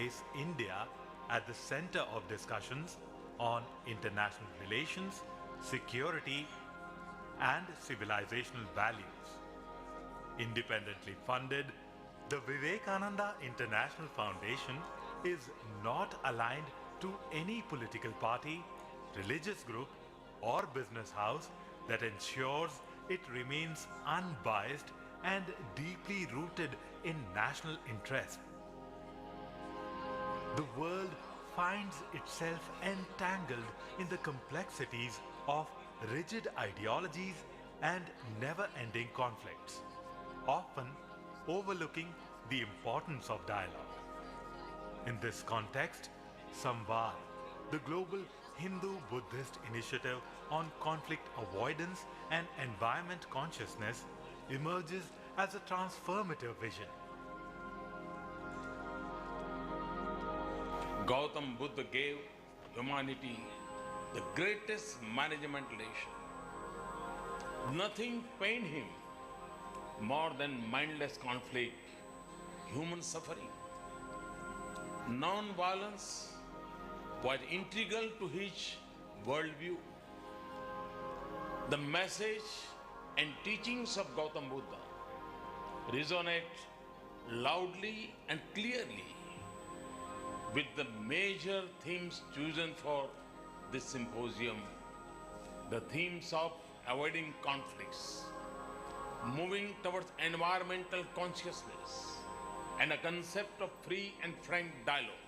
place India at the center of discussions on international relations, security, and civilizational values. Independently funded, the Vivekananda International Foundation is not aligned to any political party, religious group, or business house that ensures it remains unbiased and deeply rooted in national interest. The world finds itself entangled in the complexities of rigid ideologies and never-ending conflicts, often overlooking the importance of dialogue. In this context, SAMVAD, the global Hindu-Buddhist initiative on conflict avoidance and environment consciousness, emerges as a transformative vision. Gautam Buddha gave humanity the greatest management lesson. Nothing pained him more than mindless conflict, human suffering. Non-violence was integral to his worldview. The message and teachings of Gautam Buddha resonate loudly and clearly with the major themes chosen for this symposium, the themes of avoiding conflicts, moving towards environmental consciousness, and a concept of free and frank dialogue.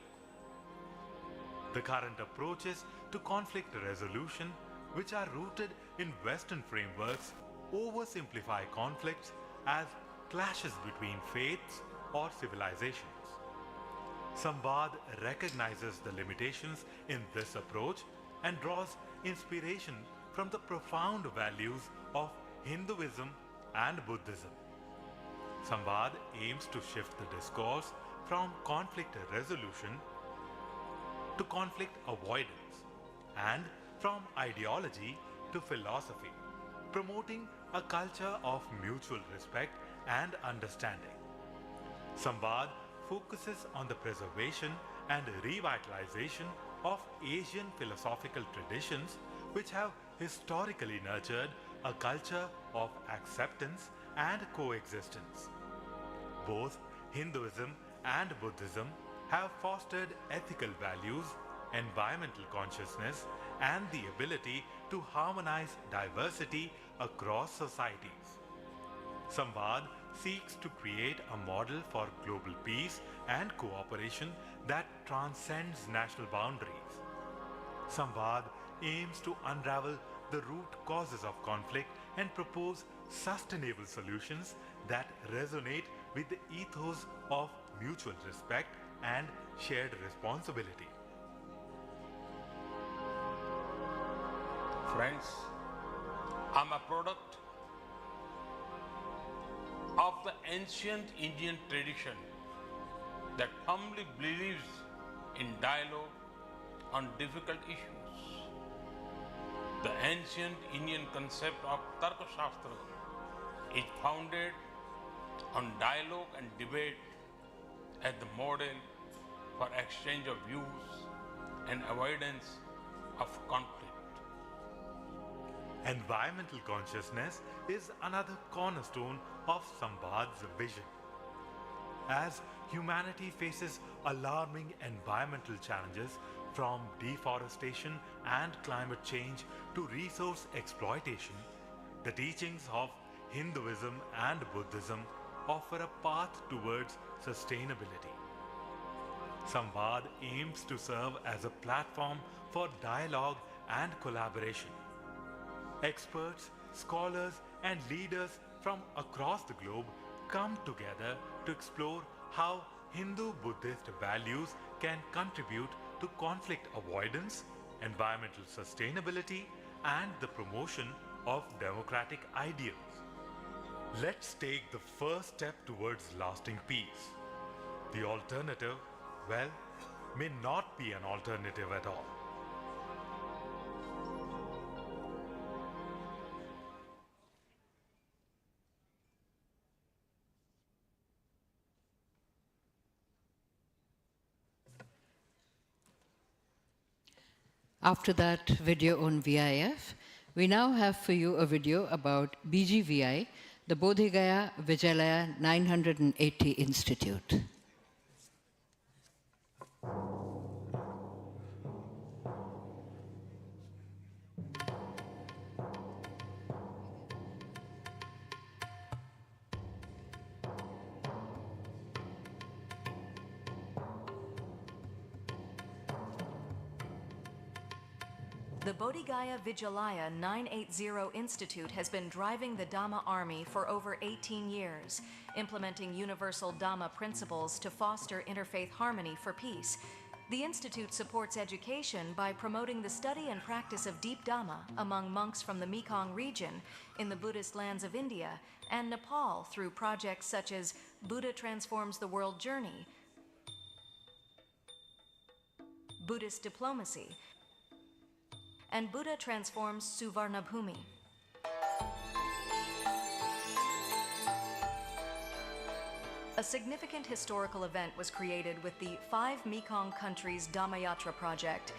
The current approaches to conflict resolution, which are rooted in Western frameworks, oversimplify conflicts as clashes between faiths or civilizations. SAMVAD recognizes the limitations in this approach and draws inspiration from the profound values of Hinduism and Buddhism. SAMVAD aims to shift the discourse from conflict resolution to conflict avoidance and from ideology to philosophy, promoting a culture of mutual respect and understanding. SAMVAD focuses on the preservation and revitalization of Asian philosophical traditions which have historically nurtured a culture of acceptance and coexistence. Both Hinduism and Buddhism have fostered ethical values, environmental consciousness, and the ability to harmonize diversity across societies. SAMVAD seeks to create a model for global peace and cooperation that transcends national boundaries. SAMVAD aims to unravel the root causes of conflict and propose sustainable solutions that resonate with the ethos of mutual respect and shared responsibility. Friends, I'm a product of the ancient Indian tradition that firmly believes in dialogue on difficult issues. The ancient Indian concept of Tarka Shastra is founded on dialogue and debate as the model for exchange of views and avoidance of conflict. Environmental consciousness is another cornerstone of SAMVAD's vision. As humanity faces alarming environmental challenges from deforestation and climate change to resource exploitation, the teachings of Hinduism and Buddhism offer a path towards sustainability. SAMVAD aims to serve as a platform for dialogue and collaboration. Experts, scholars, and leaders from across the globe come together to explore how Hindu-Buddhist values can contribute to conflict avoidance, environmental sustainability, and the promotion of democratic ideals. Let's take the first step towards lasting peace. The alternative, well, may not be an alternative at all. After that video on VIF, we now have for you a video about BGVI, the Bodhi Gaya Vijayalaya 980 Institute. The Bodhi Gaya Vijayalaya 980 Institute has been driving the Dhamma army for over 18 years, implementing universal Dhamma principles to foster interfaith harmony for peace. The Institute supports education by promoting the study and practice of deep Dhamma among monks from the Mekong region in the Buddhist lands of India and Nepal through projects such as Buddha Transforms the World Journey, Buddhist Diplomacy, and Buddha Transforms Suvarnabhumi. A significant historical event was created with the 5 Mekong countries Dhammayatra project,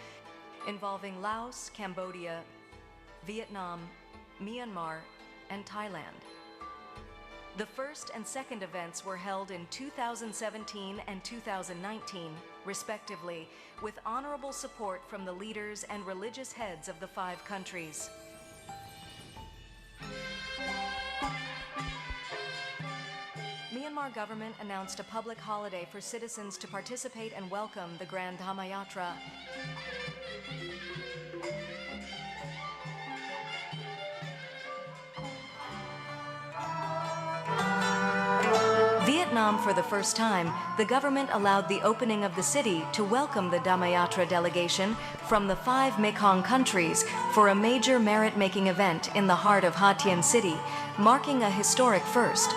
involving Laos, Cambodia, Vietnam, Myanmar, and Thailand. The first and second events were held in 2017 and 2019, respectively, with honorable support from the leaders and religious heads of the 5 countries. Myanmar government announced a public holiday for citizens to participate and welcome the Grand Dhammayatra. Vietnam, for the first time, the government allowed the opening of the city to welcome the Dhammayatra delegation from the 5 Mekong countries for a major merit-making event in the heart of Ha Tien City, marking a historic first.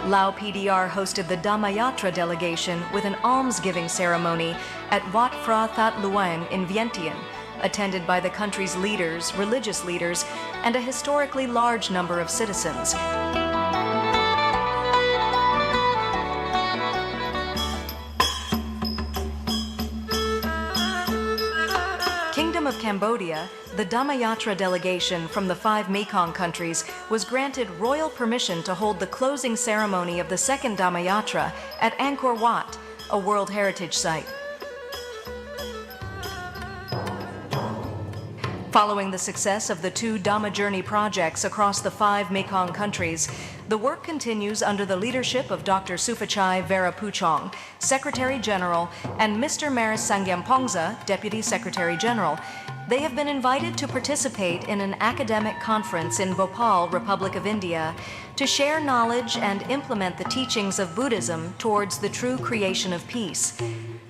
Lao PDR hosted the Dhammayatra delegation with an almsgiving ceremony at Wat Phra That Luang in Vientiane, attended by the country's leaders, religious leaders, and a historically large number of citizens. Kingdom of Cambodia, the Dhammayatra delegation from the 5 Mekong countries was granted royal permission to hold the closing ceremony of the second Dhammayatra at Angkor Wat, a World Heritage Site. Following the success of the 2 Dhamma Journey projects across the 5 Mekong countries, the work continues under the leadership of Dr. Supachai Verapuchong, Secretary General, and Mr. Maris Sangyam-Pongsa, Deputy Secretary General. They have been invited to participate in an academic conference in Bhopal, Republic of India, to share knowledge and implement the teachings of Buddhism towards the true creation of peace.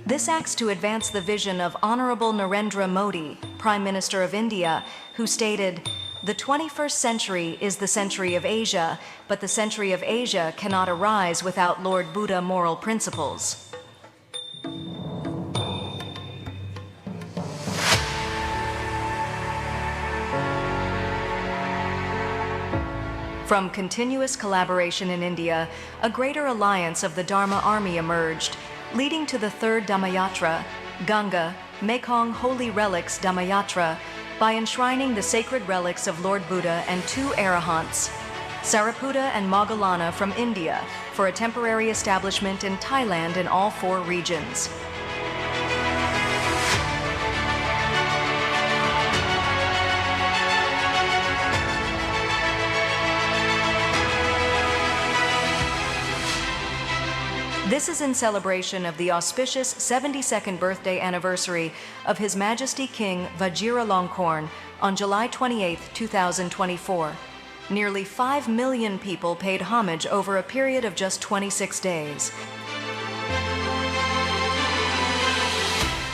This acts to advance the vision of Honorable Narendra Modi, Prime Minister of India, who stated, "The 21st century is the century of Asia, but the century of Asia cannot arise without Lord Buddha moral principles." From continuous collaboration in India, a greater alliance of the Dharma army emerged, leading to the 3rd Dhammayatra, Ganga, Mekong Holy Relics Dhammayatra, by enshrining the sacred relics of Lord Buddha and 2 arahants, Sariputta and Moggallana from India, for a temporary establishment in Thailand in all 4 regions. This is in celebration of the auspicious 72nd birthday anniversary of His Majesty King Vajiralongkorn on July 28, 2024. Nearly 5 million people paid homage over a period of just 26 days.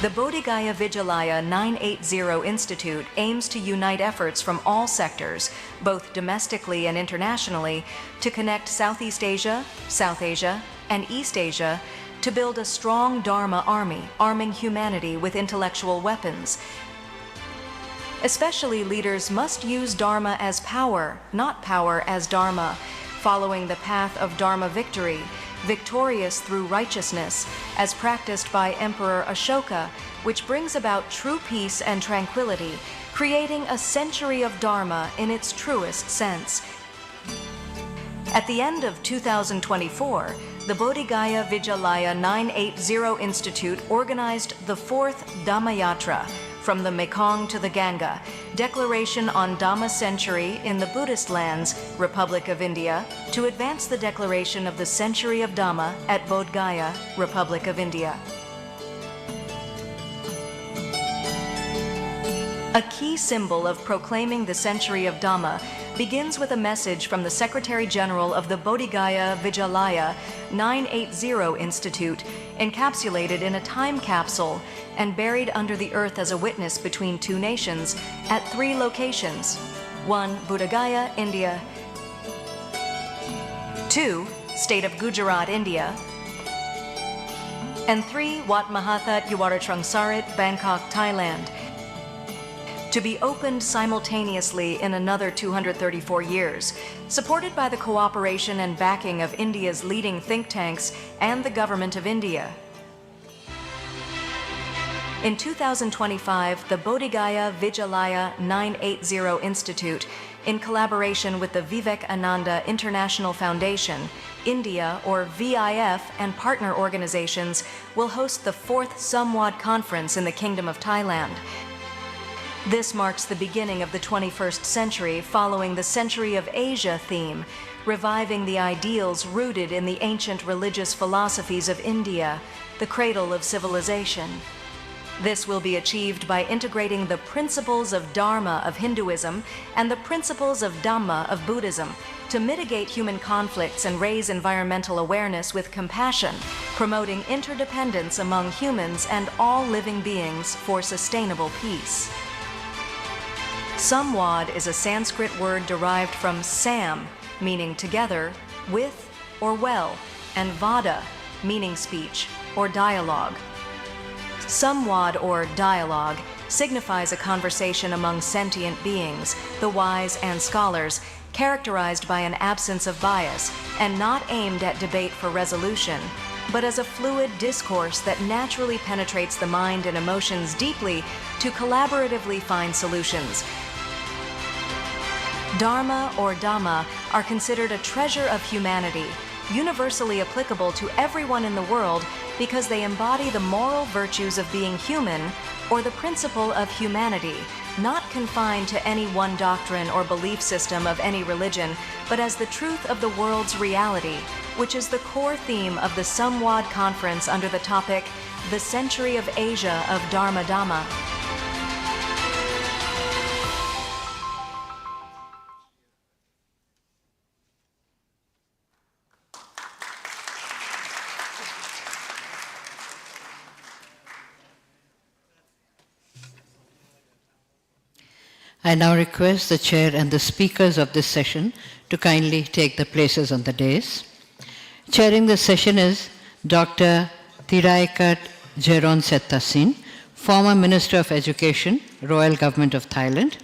The Bodhi Gaya Vijayalaya 980 Institute aims to unite efforts from all sectors, both domestically and internationally, to connect Southeast Asia, South Asia, and East Asia to build a strong Dharma army, arming humanity with intellectual weapons. Especially leaders must use Dharma as power, not power as Dharma, following the path of Dharma victory, victorious through righteousness, as practiced by Emperor Ashoka, which brings about true peace and tranquility, creating a century of Dharma in its truest sense. At the end of 2024, the Bodhi Gaya Vidyalaya 980 Institute organized the 4th Dhamma Yatra, from the Mekong to the Ganga, Declaration on Dhamma Century in the Buddhist lands, Republic of India, to advance the declaration of the Century of Dhamma at Bodh Gaya, Republic of India. A key symbol of proclaiming the Century of Dhamma begins with a message from the Secretary General of the Bodhi Gaya Vidyalaya 980 Institute, encapsulated in a time capsule and buried under the earth as a witness between two nations at 3 locations. 1. Bodh Gaya, India. 2. State of Gujarat, India. And 3. Wat Mahathat Yuwaratrungsarit, Bangkok, Thailand, to be opened simultaneously in another 234 years, supported by the cooperation and backing of India's leading think tanks and the Government of India. In 2025, the Bodhi Gaya Vidyalaya 980 Institute, in collaboration with the Vivekananda International Foundation, India, or VIF, and partner organizations, will host the 4th SAMVAD conference in the Kingdom of Thailand. This marks the beginning of the 21st century following the Century of Asia theme, reviving the ideals rooted in the ancient religious philosophies of India, the cradle of civilization. This will be achieved by integrating the principles of Dharma of Hinduism and the principles of Dhamma of Buddhism to mitigate human conflicts and raise environmental awareness with compassion, promoting interdependence among humans and all living beings for sustainable peace. Samvad is a Sanskrit word derived from sam, meaning together, with, or well, and vada, meaning speech, or dialogue. Samvad, or dialogue, signifies a conversation among sentient beings, the wise and scholars, characterized by an absence of bias and not aimed at debate for resolution, but as a fluid discourse that naturally penetrates the mind and emotions deeply to collaboratively find solutions. Dharma or Dhamma are considered a treasure of humanity, universally applicable to everyone in the world because they embody the moral virtues of being human or the principle of humanity, not confined to any one doctrine or belief system of any religion, but as the truth of the world's reality, which is the core theme of the SAMVAD conference under the topic, The Century of Asia of Dharma Dhamma. I now request the chair and the speakers of this session to kindly take the places on the dais. Chairing the session is Dr. Thiraikat Jeronsettasin, former Minister of Education, Royal Government of Thailand.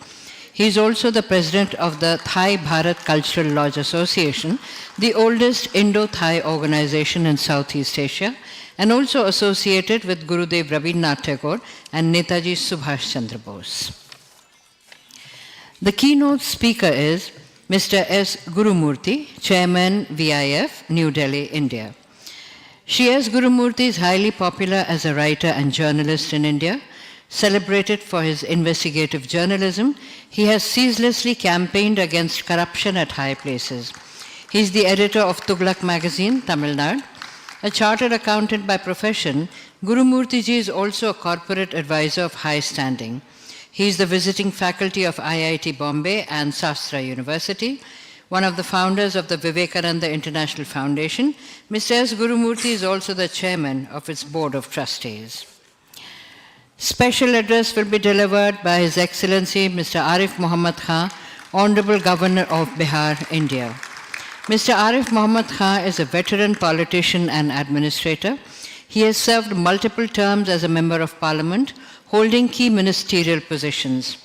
He is also the President of the Thai Bharat Cultural Lodge Association, the oldest Indo-Thai organization in Southeast Asia, and also associated with Gurudev Rabindranath Tagore and Netaji Subhash Chandra Bose. The keynote speaker is Mr. S. Gurumurthy, Chairman, VIF, New Delhi, India. Shri S. Gurumurthy is highly popular as a writer and journalist in India. Celebrated for his investigative journalism, he has ceaselessly campaigned against corruption at high places. He is the editor of Tughlaq magazine, Tamil Nadu. A chartered accountant by profession, Gurumurthy ji is also a corporate advisor of high standing. He is the visiting faculty of IIT Bombay and Sastra University, one of the founders of the Vivekananda International Foundation. Mr. S. Gurumurthy is also the chairman of its board of trustees. Special address will be delivered by His Excellency Mr. Arif Muhammad Khan, Honorable Governor of Bihar, India. Mr. Arif Muhammad Khan is a veteran politician and administrator. He has served multiple terms as a member of parliament, holding key ministerial positions.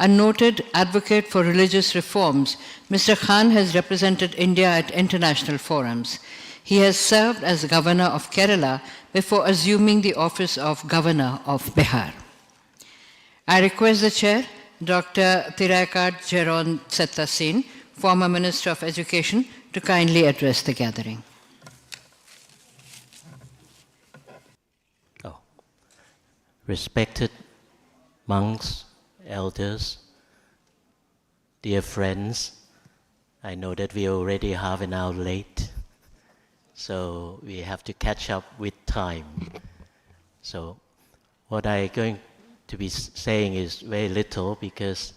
A noted advocate for religious reforms, Mr. Khan has represented India at international forums. He has served as Governor of Kerala before assuming the office of Governor of Bihar. I request the Chair, Dr. Thiraikad Jeron Setasin, former Minister of Education, to kindly address the gathering. Respected monks, elders, dear friends, I know that we are already half an hour late, so we have to catch up with time. So what I'm going to be saying is very little, because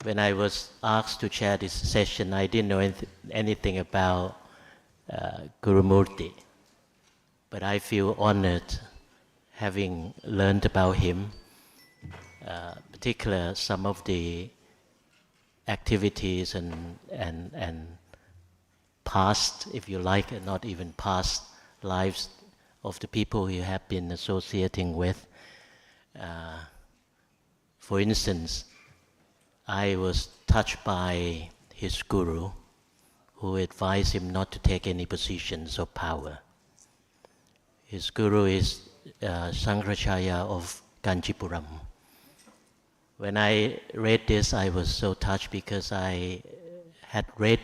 when I was asked to chair this session, I didn't know anything about Guru Murti, but I feel honored having learned about him, particularly some of the activities and past, if you like, and not even past lives of the people you have been associating with. For instance, I was touched by his guru, who advised him not to take any positions of power. His guru is Shankaracharya of Kanchipuram. When I read this, I was so touched because I had read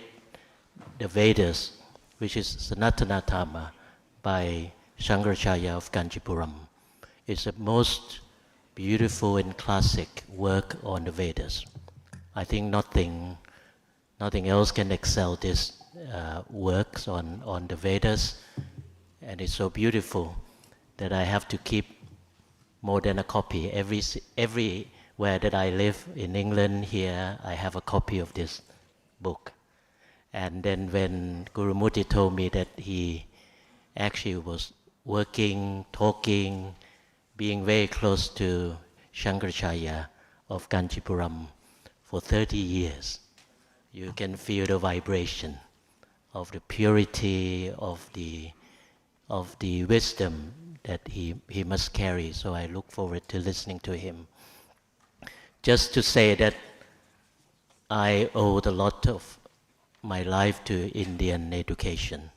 the Vedas, which is Sanatana Dhamma by Shankaracharya of Kanchipuram. It's the most beautiful and classic work on the Vedas. I think nothing else can excel this works on the Vedas, and it's so beautiful that I have to keep more than a copy. Everywhere that I live, in England, here, I have a copy of this book. And then when Guru Murti told me that he actually was working, talking, being very close to Shankaracharya of Kanchipuram for 30 years, you can feel the vibration of the purity of the wisdom that he must carry. So I look forward to listening to him. Just to say that I owed a lot of my life to Indian education.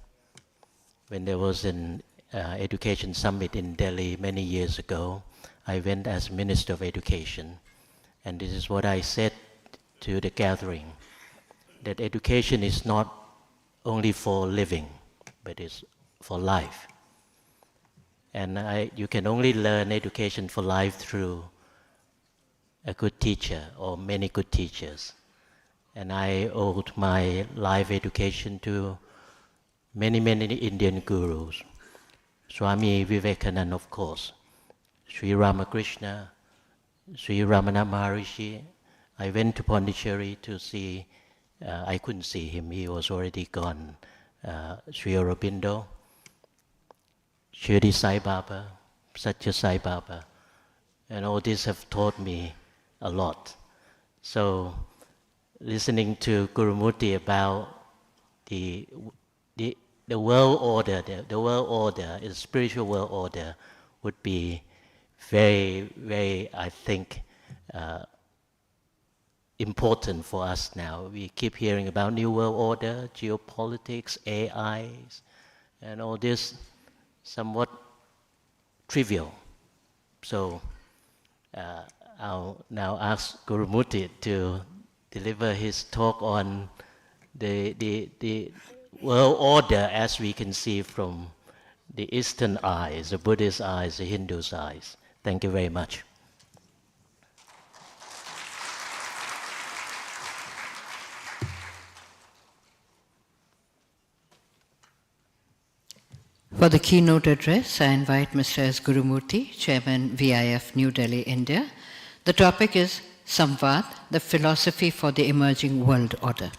When there was an education summit in Delhi many years ago, I went as Minister of Education, and this is what I said to the gathering, that education is not only for living, but it's for life. And you can only learn education for life through a good teacher or many good teachers. And I owed my life education to many Indian gurus. Swami Vivekananda, of course, Sri Ramakrishna, Sri Ramana Maharishi. I went to Pondicherry to see, I couldn't see him, he was already gone, Sri Aurobindo, Shirdi Sai Baba, Satya Sai Baba, and all these have taught me a lot. So, listening to Guru Murti about the world order, the world order, the spiritual world order, would be very, I think, important for us now. We keep hearing about New World Order, geopolitics, AIs, and all this somewhat trivial. So I'll now ask Guru Murti to deliver his talk on the world order as we can see from the Eastern eyes, the Buddhist eyes, the Hindu's eyes. Thank you very much. For the keynote address, I invite Mr. S. Guru Murti, Chairman, VIF, New Delhi, India. The topic is SAMVAD, the philosophy for the emerging world order.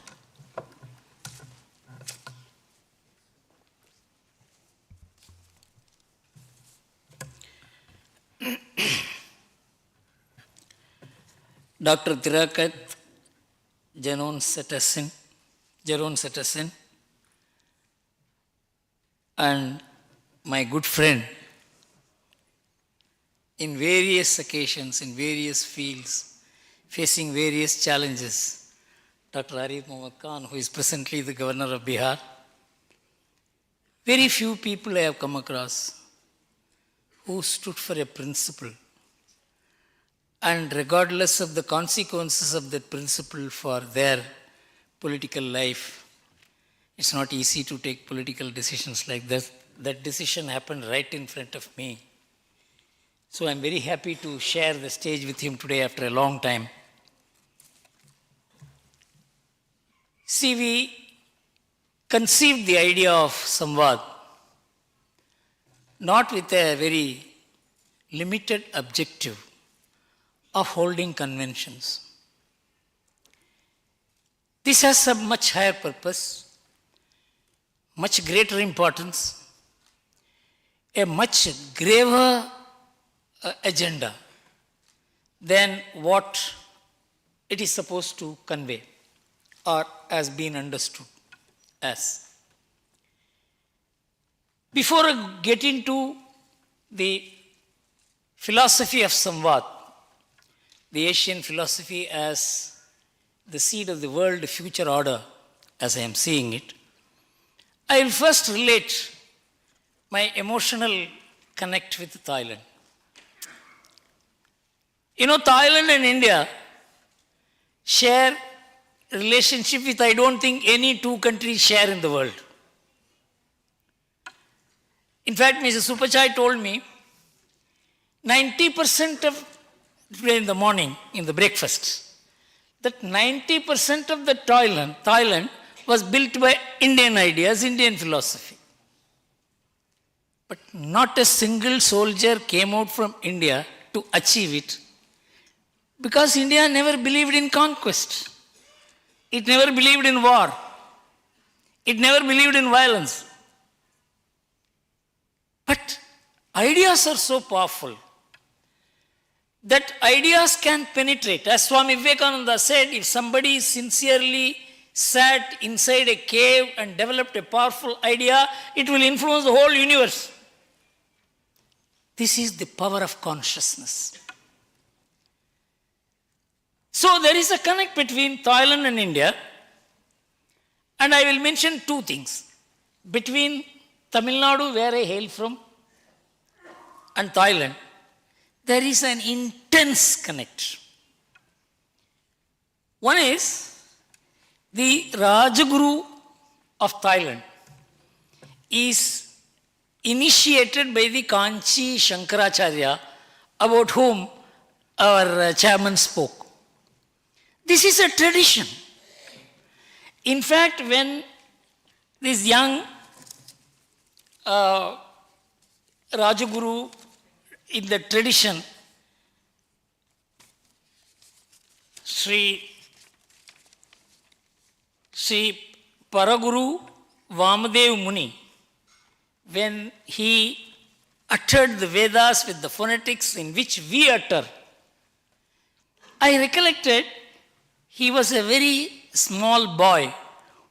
Dr. Thiraikad Jeron Setasin, and my good friend, in various occasions, in various fields, facing various challenges. Dr. Arif Muhammad Khan, who is presently the governor of Bihar. Very few people I have come across who stood for a principle. And regardless of the consequences of that principle for their political life, it's not easy to take political decisions like that. That decision happened right in front of me. So I'm very happy to share the stage with him today after a long time. See, we conceived the idea of SAMVAD not with a very limited objective of holding conventions. This has a much higher purpose, much greater importance, a much graver agenda than what it is supposed to convey or has been understood as. Before I get into the philosophy of Samvad, the Asian philosophy as the seed of the world future order, as I am seeing it, I will first relate my emotional connect with Thailand. You know, Thailand and India share relationship with I don't think any two countries share in the world. In fact, Mr. Supachai told me 90% of today in the morning, in the breakfast, that 90% of the Thailand was built by Indian ideas, Indian philosophy. But not a single soldier came out from India to achieve it because India never believed in conquest. It never believed in war. It never believed in violence. But ideas are so powerful that ideas can penetrate. As Swami Vivekananda said, if somebody sincerely sat inside a cave and developed a powerful idea, it will influence the whole universe. This is the power of consciousness. So there is a connect between Thailand and India, and I will mention two things. Between Tamil Nadu, where I hail from, and Thailand, there is an intense connect. One is the Rajaguru of Thailand is initiated by the Kanchi Shankaracharya, about whom our chairman spoke. This is a tradition. In fact, when this young Rajaguru in the tradition, Sri Paraguru Vamadev Muni, when he uttered the Vedas with the phonetics in which we utter, I recollected he was a very small boy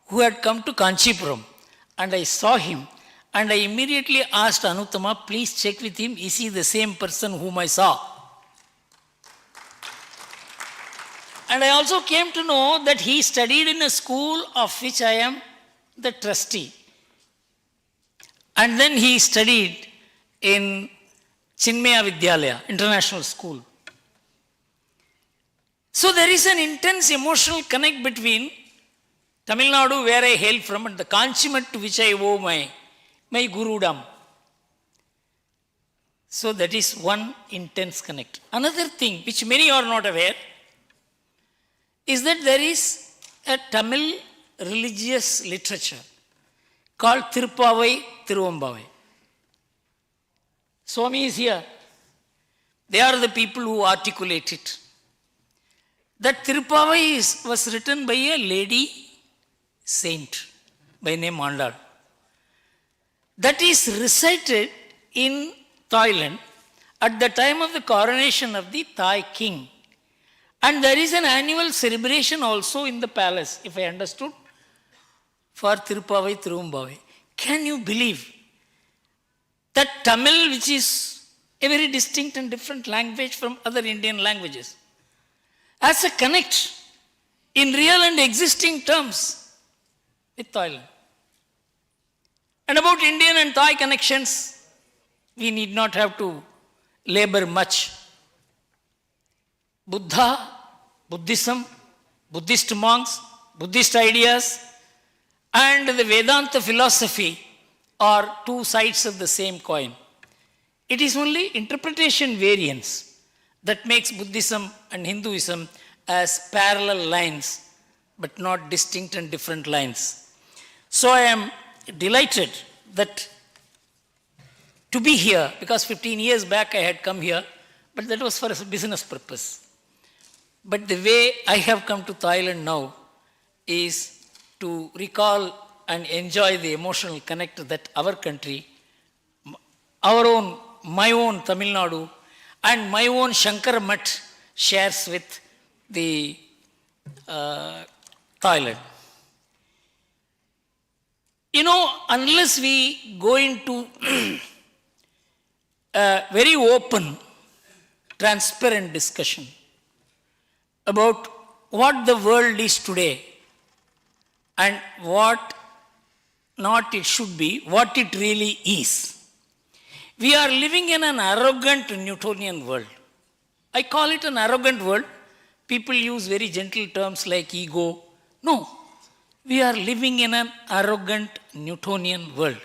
who had come to Kanchipuram, and I saw him, and I immediately asked Anuttama, please check with him, is he the same person whom I saw? And I also came to know that he studied in a school of which I am the trustee. And then he studied in Chinmaya Vidyalaya, international school. So there is an intense emotional connect between Tamil Nadu, where I hail from, and the Kanchimat to which I owe my Gurudam. So that is one intense connect. Another thing which many are not aware is that there is a Tamil religious literature called Tirupavai Tiruvambavai. Swami is here. They are the people who articulate it. That Tirupavai was written by a lady saint by name Andal. That is recited in Thailand at the time of the coronation of the Thai king. And there is an annual celebration also in the palace, if I understood, for Tirupavai Tiruvambavai. Can you believe that Tamil, which is a very distinct and different language from other Indian languages, as a connect in real and existing terms with Thailand. And about Indian and Thai connections, we need not have to labor much. Buddha, Buddhism, Buddhist monks, Buddhist ideas, and the Vedanta philosophy are two sides of the same coin. It is only interpretation variance that makes Buddhism and Hinduism as parallel lines, but not distinct and different lines. So I am delighted that to be here, because 15 years back I had come here, but that was for a business purpose. But the way I have come to Thailand now is to recall and enjoy the emotional connect that our country, my own Tamil Nadu, and my own Shankar Mutt shares with the Thailand. You know, unless we go into a very open, transparent discussion about what the world is today and what not it should be, what it really is. We are living in an arrogant Newtonian world. I call it an arrogant world. People use very gentle terms like ego. No, we are living in an arrogant Newtonian world.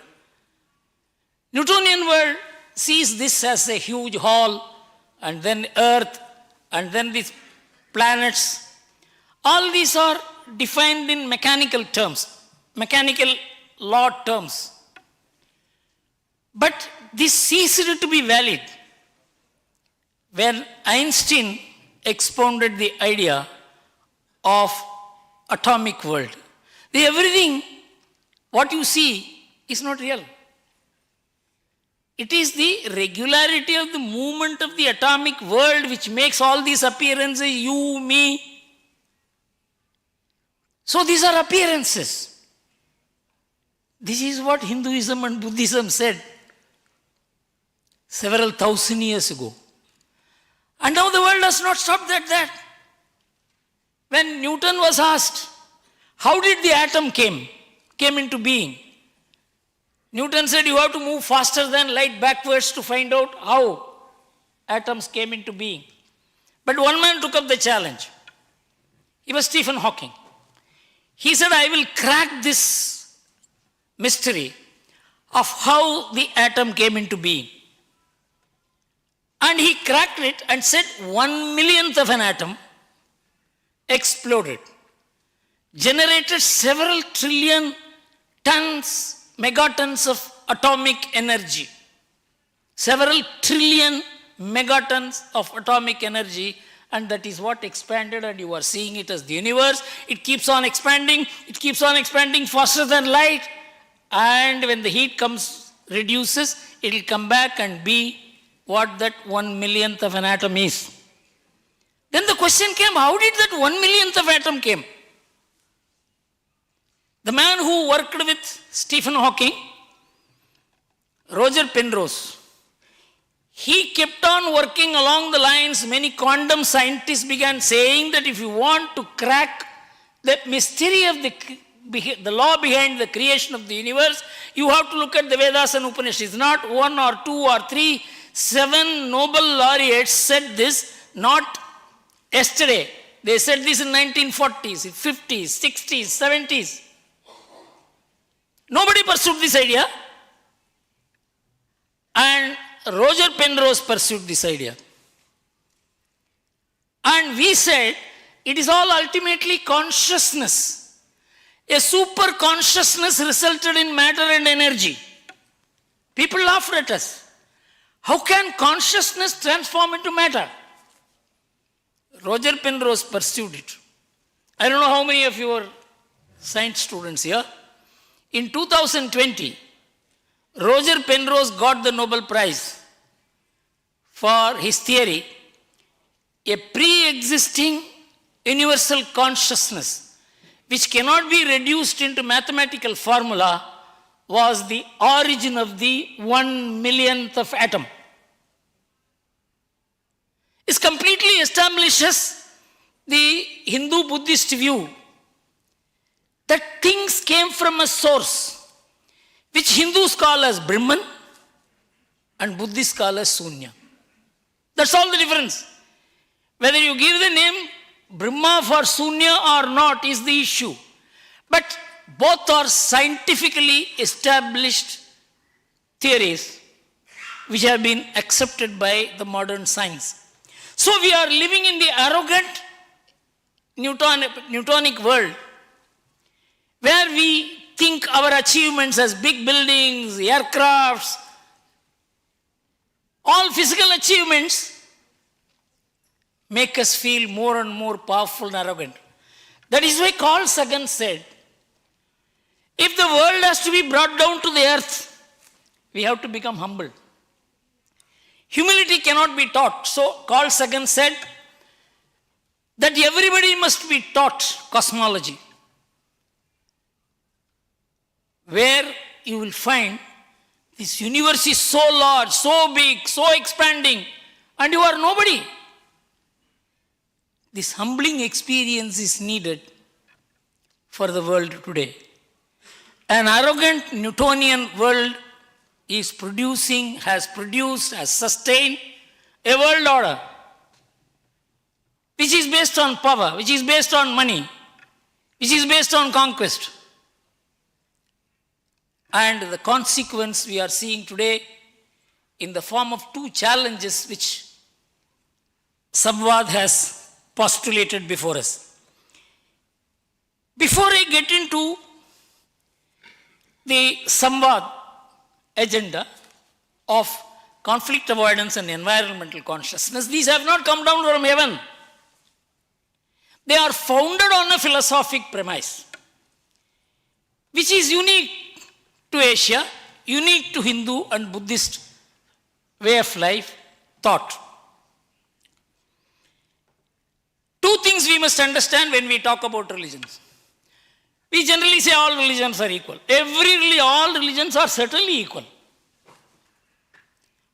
Newtonian world sees this as a huge hall, and then earth, and then these planets. All these are defined in mechanical terms, mechanical law terms. But this ceased to be valid when Einstein expounded the idea of atomic world. Everything, what you see, is not real. It is the regularity of the movement of the atomic world which makes all these appearances, you, me. So these are appearances. This is what Hinduism and Buddhism said several thousand years ago. And now the world has not stopped at that. When Newton was asked, how did the atom came into being? Newton said, you have to move faster than light backwards to find out how atoms came into being. But one man took up the challenge. He was Stephen Hawking. He said, I will crack this mystery of how the atom came into being. And he cracked it and said 1/1,000,000th of an atom exploded, generated several trillion tons, megatons of atomic energy. Several trillion megatons of atomic energy, and that is what expanded, and you are seeing it as the universe. It keeps on expanding faster than light, and when the heat comes, reduces, it will come back and be what that 1/1,000,000th of an atom is. Then the question came, how did that 1/1,000,000th of atom came? The man who worked with Stephen Hawking, Roger Penrose, he kept on working along the lines. Many quantum scientists began saying that if you want to crack the mystery of the law behind the creation of the universe, you have to look at the Vedas and Upanishads. Not one or two or three, 7 Nobel laureates said this, not yesterday. They said this in 1940s, 50s, 60s, 70s. Nobody pursued this idea. And Roger Penrose pursued this idea. And we said, it is all ultimately consciousness. A super consciousness resulted in matter and energy. People laughed at us. How can consciousness transform into matter? Roger Penrose pursued it. I don't know how many of you are science students here. In 2020, Roger Penrose got the Nobel Prize for his theory, a pre-existing universal consciousness which cannot be reduced into mathematical formula was the origin of the 1/1,000,000th of atom. It completely establishes the Hindu Buddhist view that things came from a source which Hindus call as Brahman and Buddhists call as Sunya. That's all the difference. Whether you give the name Brahma for Sunya or not is the issue. But both are scientifically established theories which have been accepted by the modern science. So we are living in the arrogant Newtonic world where we think our achievements as big buildings, aircrafts, all physical achievements make us feel more and more powerful and arrogant. That is why Carl Sagan said, if the world has to be brought down to the earth, we have to become humble. Humility cannot be taught. So Carl Sagan said that everybody must be taught cosmology, where you will find this universe is so large, so big, so expanding, and you are nobody. This humbling experience is needed for the world today. An arrogant Newtonian world is producing, has produced, has sustained a world order which is based on power, which is based on money, which is based on conquest. And the consequence we are seeing today in the form of two challenges which SAMVAD has postulated before us. Before I get into the SAMVAD agenda of conflict avoidance and environmental consciousness, these have not come down from heaven. They are founded on a philosophic premise, which is unique to Asia, unique to Hindu and Buddhist way of life, thought. Two things we must understand when we talk about religions. We generally say all religions are equal. All religions are certainly equal.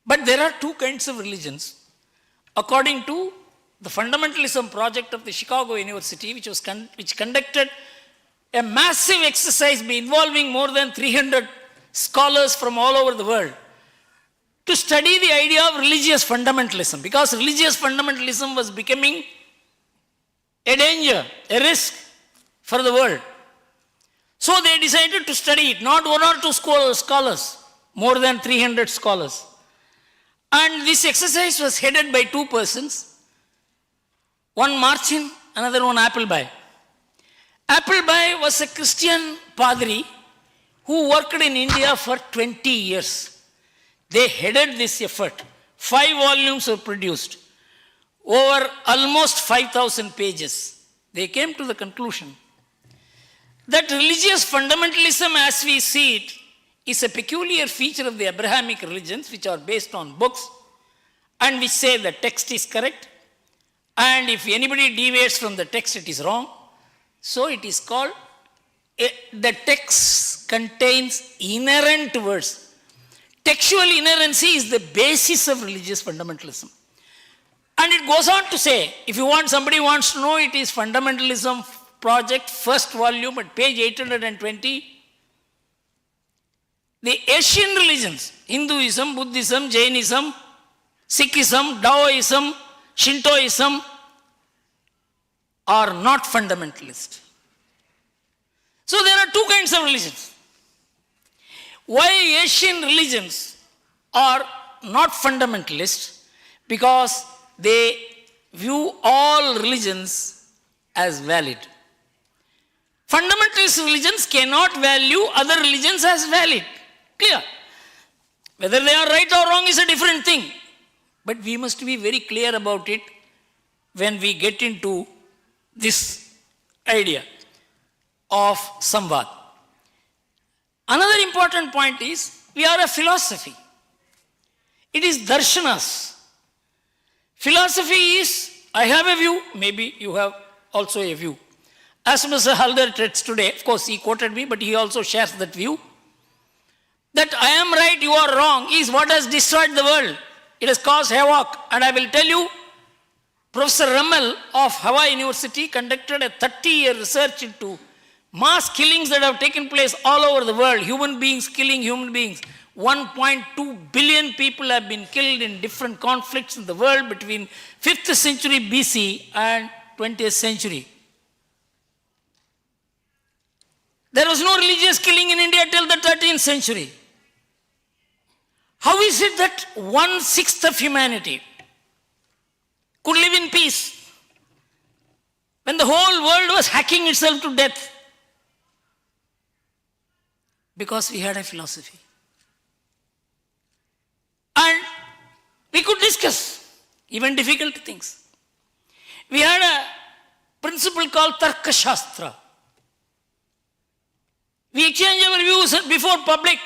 But there are two kinds of religions. According to the fundamentalism project of the Chicago University, which conducted a massive exercise involving more than 300 scholars from all over the world to study the idea of religious fundamentalism, because religious fundamentalism was becoming a danger, a risk for the world. So they decided to study it, not one or two scholars, more than 300 scholars. And this exercise was headed by two persons, one Martin, another one Appleby. Appleby was a Christian padri who worked in India for 20 years. They headed this effort. 5 volumes were produced, over almost 5,000 pages. They came to the conclusion that religious fundamentalism as we see it is a peculiar feature of the Abrahamic religions, which are based on books and which say the text is correct, and if anybody deviates from the text, it is wrong. So it is called, the text contains inerrant words. Textual inerrancy is the basis of religious fundamentalism. And it goes on to say, if somebody wants to know, it is Fundamentalism Project, first volume at page 820. The Asian religions, Hinduism, Buddhism, Jainism, Sikhism, Taoism, Shintoism, are not fundamentalist. So there are two kinds of religions. Why Asian religions are not fundamentalist? Because they view all religions as valid. Fundamentalist religions cannot value other religions as valid. Clear? Whether they are right or wrong is a different thing. But we must be very clear about it when we get into this idea of SAMVAD. Another important point is, we are a philosophy. It is darshanas. Philosophy is, I have a view, maybe you have also a view. As Mr. Halder treats today, of course he quoted me, but he also shares that view, that I am right, you are wrong, is what has destroyed the world. It has caused havoc. And I will tell you, Professor Rummel of Hawaii University conducted a 30-year research into mass killings that have taken place all over the world, human beings killing human beings. 1.2 billion people have been killed in different conflicts in the world between 5th century BC and 20th century. There was no religious killing in India till the 13th century. How is it that 1/6 of humanity could live in peace when the whole world was hacking itself to death? Because we had a philosophy. And we could discuss even difficult things. We had a principle called Tarka Shastra. We exchanged our views before public.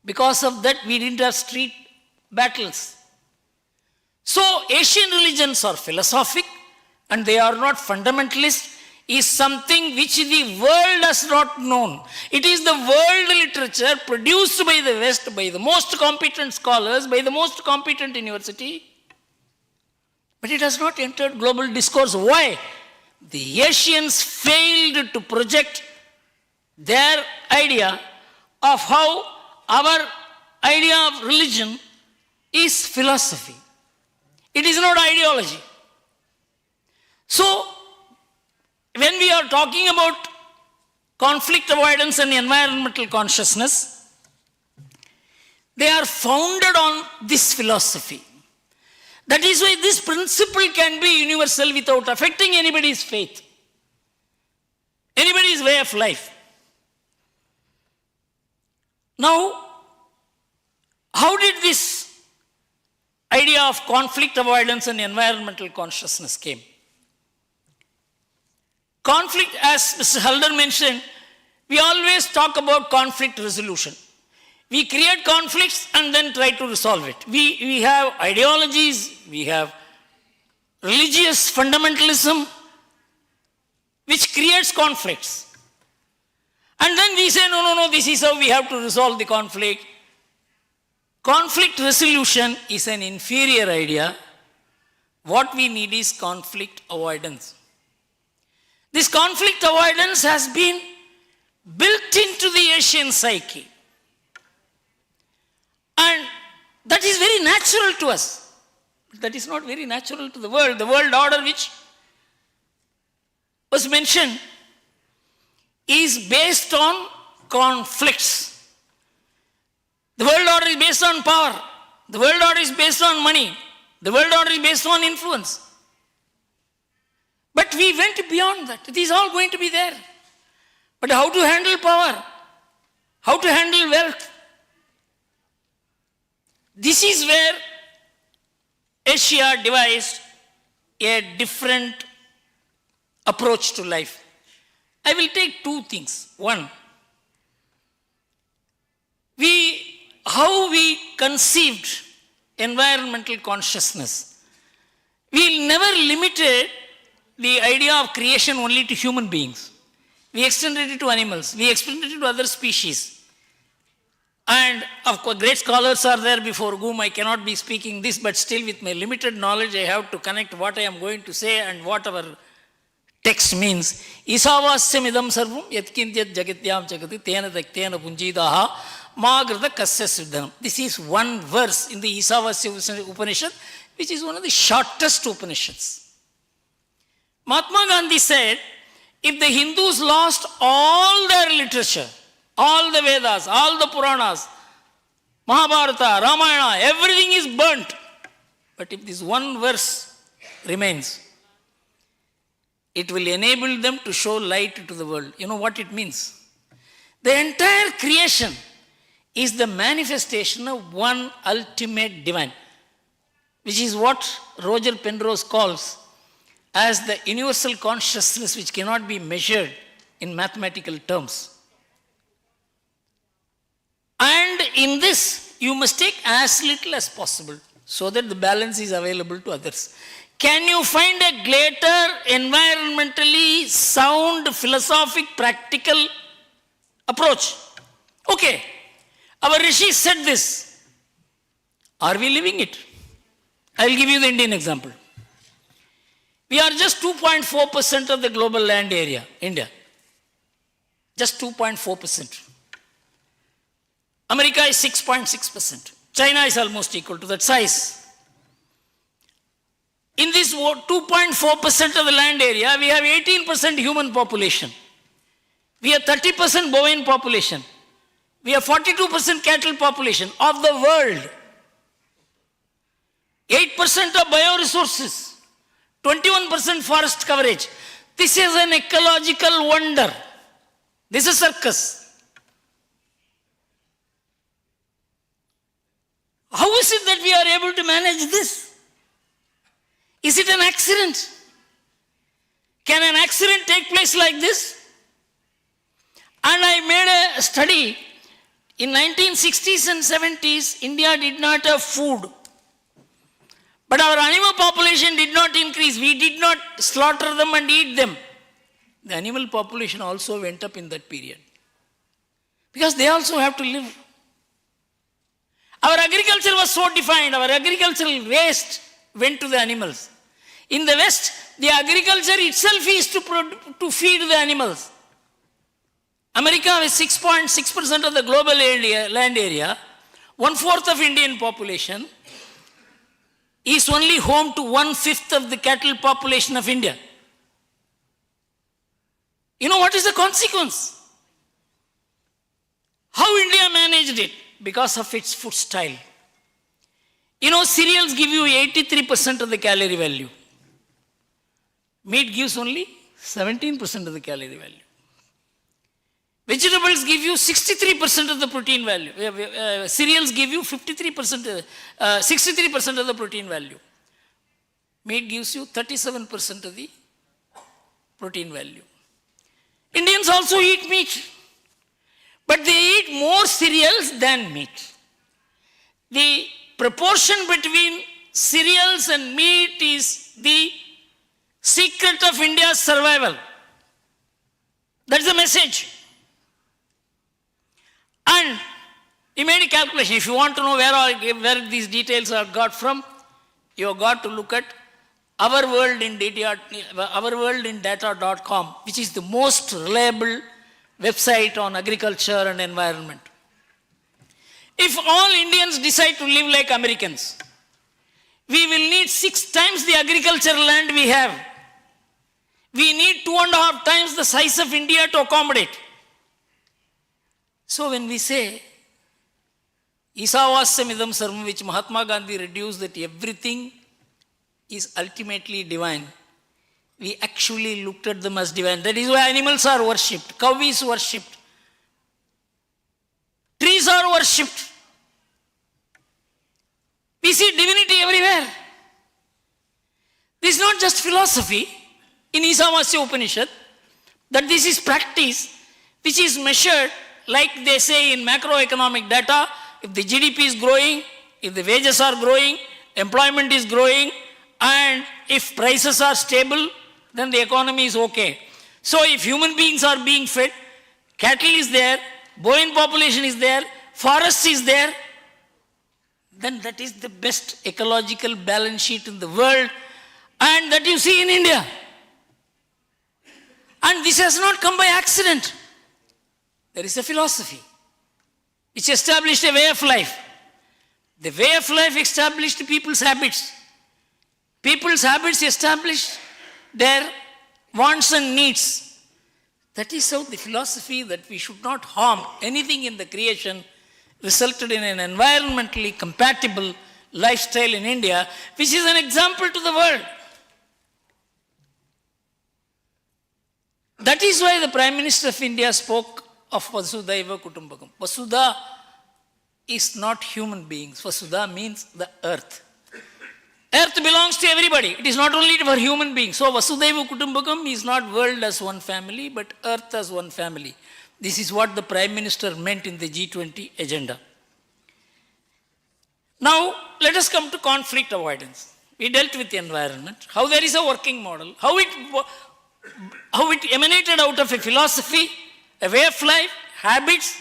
Because of that, we didn't have street battles. So, Asian religions are philosophic and they are not fundamentalist, is something which the world has not known. It is the world literature produced by the West, by the most competent scholars, by the most competent university, but it has not entered global discourse. Why? The Asians failed to project their idea of how our idea of religion is philosophy. It is not ideology. So, when we are talking about conflict avoidance and environmental consciousness, they are founded on this philosophy. That is why this principle can be universal without affecting anybody's faith, anybody's way of life. Now, how did this idea of conflict avoidance and environmental consciousness came? Conflict, as Mr. Halder mentioned, we always talk about conflict resolution. We create conflicts and then try to resolve it. We have ideologies, we have religious fundamentalism, which creates conflicts. And then we say, no, this is how we have to resolve the conflict. Conflict resolution is an inferior idea. What we need is conflict avoidance. This conflict avoidance has been built into the Asian psyche. And that is very natural to us. But that is not very natural to the world. The world order which was mentioned is based on conflicts. The world order is based on power. The world order is based on money. The world order is based on influence. But we went beyond that. It is all going to be there. But how to handle power? How to handle wealth? This is where Asia devised a different approach to life. I will take two things. One, how we conceived environmental consciousness. We never limited the idea of creation only to human beings. We extended it to animals. We extended it to other species. And of course, great scholars are there before whom I cannot be speaking this, but still with my limited knowledge, I have to connect what I am going to say and what our text means. Isavasyam idam sarvam yatkintyat jagatyam jagati tena daktena punjidaha magrita kasya siddhanam. This is one verse in the Isavasya Upanishad, which is one of the shortest Upanishads. Mahatma Gandhi said, if the Hindus lost all their literature, all the Vedas, all the Puranas, Mahabharata, Ramayana, everything is burnt. But if this one verse remains, it will enable them to show light to the world. You know what it means? The entire creation is the manifestation of one ultimate divine, which is what Roger Penrose calls as the universal consciousness which cannot be measured in mathematical terms. And in this, you must take as little as possible so that the balance is available to others. Can you find a greater environmentally sound, philosophic, practical approach? Okay, our rishis said this. Are we living it? I will give you the Indian example. We are just 2.4% of the global land area, India. Just 2.4%. America is 6.6%. China is almost equal to that size. In this 2.4% of the land area, we have 18% human population. We have 30% bovine population. We have 42% cattle population of the world. 8% of bioresources. 21% forest coverage. This is an ecological wonder. This is a circus. How is it that we are able to manage this? Is it an accident? Can an accident take place like this? And I made a study. In 1960s and 70s, India did not have food. But our animal population did not increase. We did not slaughter them and eat them. The animal population also went up in that period. Because they also have to live. Our agriculture was so defined. Our agricultural waste went to the animals. In the West, the agriculture itself is to feed the animals. America with 6.6% of the global land area, 1/4 of Indian population, is only home to 1/5 of the cattle population of India. You know what is the consequence? How India managed it? Because of its food style. You know, cereals give you 83% of the calorie value. Meat gives only 17% of the calorie value. Vegetables give you 63% of the protein value. Cereals give you 63% of the protein value. Meat gives you 37% of the protein value. Indians also eat meat, but they eat more cereals than meat. The proportion between cereals and meat is the secret of India's survival. That's the message. And he made a calculation. If you want to know where these details are got from, you have got to look at ourworldindata.com, which is the most reliable website on agriculture and environment. If all Indians decide to live like Americans, we will need 6 times the agricultural land we have. We need 2.5 times the size of India to accommodate. So when we say, Isavasamidam Sarvam, which Mahatma Gandhi reduced that everything is ultimately divine, we actually looked at them as divine. That is why animals are worshipped, cow is worshipped, trees are worshipped. We see divinity everywhere. This is not just philosophy in Isavasya Upanishad, that this is practice which is measured, like they say in macroeconomic data, if the GDP is growing, if the wages are growing, employment is growing, and if prices are stable, then the economy is okay. So if human beings are being fed, cattle is there, bovine population is there, forest is there, then that is the best ecological balance sheet in the world, and that you see in India. And this has not come by accident. There is a philosophy which established a way of life. The way of life established people's habits. People's habits established their wants and needs. That is how the philosophy that we should not harm anything in the creation resulted in an environmentally compatible lifestyle in India, which is an example to the world. That is why the Prime Minister of India spoke of Vasudhaiva Kutumbakam. Vasudha is not human beings. Vasudha means the earth. Earth belongs to everybody. It is not only for human beings. So Vasudhaiva Kutumbakam is not world as one family, but earth as one family. This is what the Prime Minister meant in the G20 agenda. Now, let us come to conflict avoidance. We dealt with the environment, how there is a working model, how it emanated out of a philosophy, a way of life, habits,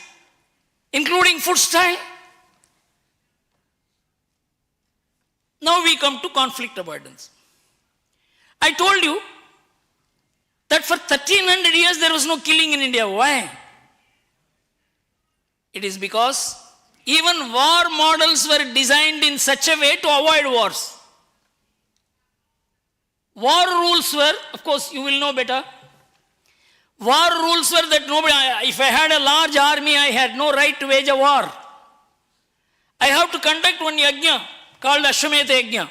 including food style. Now we come to conflict avoidance. I told you that for 1300 years there was no killing in India. Why? It is because even war models were designed in such a way to avoid wars. War rules were, of course you will know better, war rules were that nobody, if I had a large army, I had no right to wage a war. I have to conduct one yajna called Ashwamedha Yajna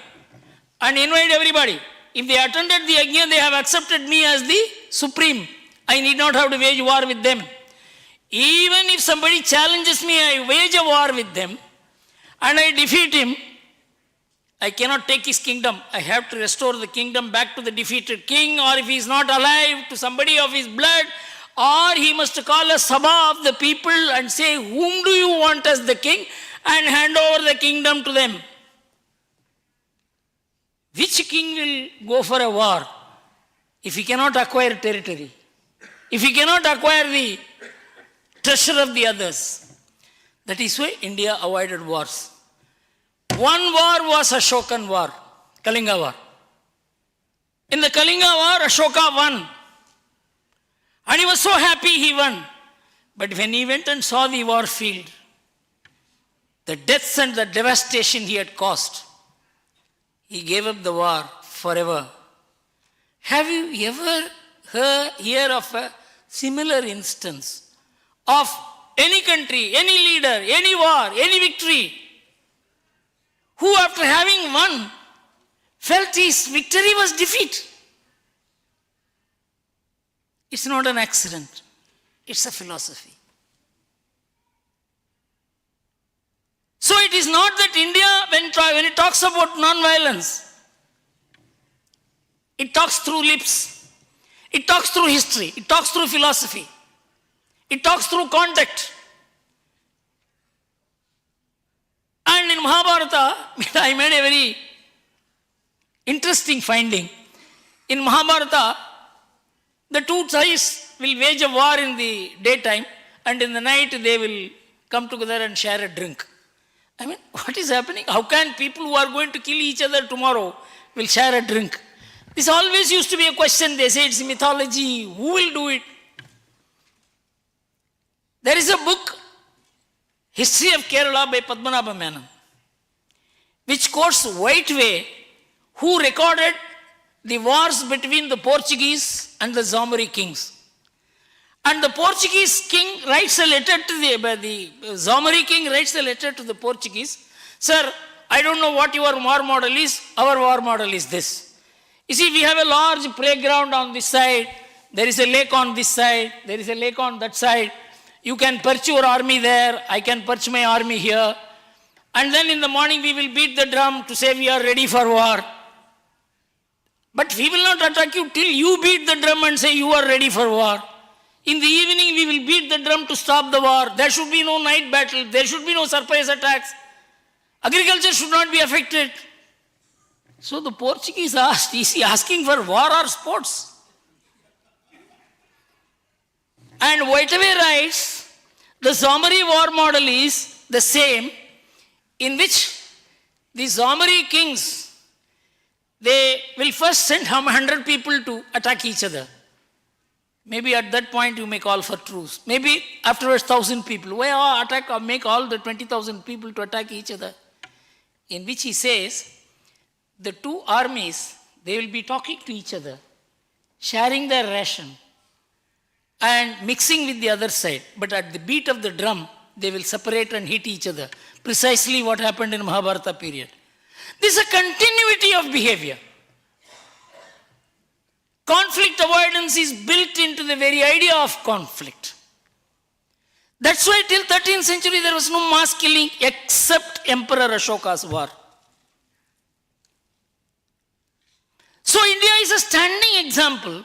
and invite everybody. If they attended the yajna, they have accepted me as the supreme. I need not have to wage war with them. Even if somebody challenges me, I wage a war with them and I defeat him, I cannot take his kingdom. I have to restore the kingdom back to the defeated king, or if he is not alive, to somebody of his blood, or he must call a sabha of the people and say, whom do you want as the king, and hand over the kingdom to them. Which king will go for a war if he cannot acquire territory? If he cannot acquire the treasure of the others? That is why India avoided wars. One war was Ashokan war, Kalinga war. In the Kalinga war, Ashoka won. And he was so happy he won. But when he went and saw the war field, the deaths and the devastation he had caused, he gave up the war forever. Have you ever heard of a similar instance of any country, any leader, any war, any victory, who after having won felt his victory was defeat? It's not an accident. It's a philosophy. So it is not that India, when it talks about non-violence, it talks through lips, it talks through history, it talks through philosophy, it talks through contact. And in Mahabharata, I made a very interesting finding. In Mahabharata, the two sides will wage a war in the daytime, and in the night they will come together and share a drink. I mean, what is happening? How can people who are going to kill each other tomorrow will share a drink? This always used to be a question. They say it's mythology. Who will do it? There is a book, History of Kerala by Padmanabha Menon, which quotes Whiteway, who recorded the wars between the Portuguese and the Zomari kings. And the Portuguese king writes a letter to the Zomari king writes a letter to the Portuguese. Sir, I don't know what your war model is. Our war model is this. You see, we have a large playground on this side. There is a lake on this side. There is a lake on that side. You can perch your army there. I can perch my army here. And then in the morning we will beat the drum to say we are ready for war. But we will not attack you till you beat the drum and say you are ready for war. In the evening, we will beat the drum to stop the war. There should be no night battle. There should be no surprise attacks. Agriculture should not be affected. So the Portuguese asked, is he asking for war or sports? And Whiteway writes, the Zomari war model is the same, in which the Zomari kings, they will first send 100 people to attack each other. Maybe at that point you may call for truce. Maybe afterwards 1,000 people. Why attack or make all the 20,000 people to attack each other? In which he says, the two armies, they will be talking to each other, sharing their ration and mixing with the other side. But at the beat of the drum, they will separate and hit each other. Precisely what happened in Mahabharata period. This is a continuity of behavior. Conflict avoidance is built into the very idea of conflict. That's why till 13th century there was no mass killing except Emperor Ashoka's war. So India is a standing example,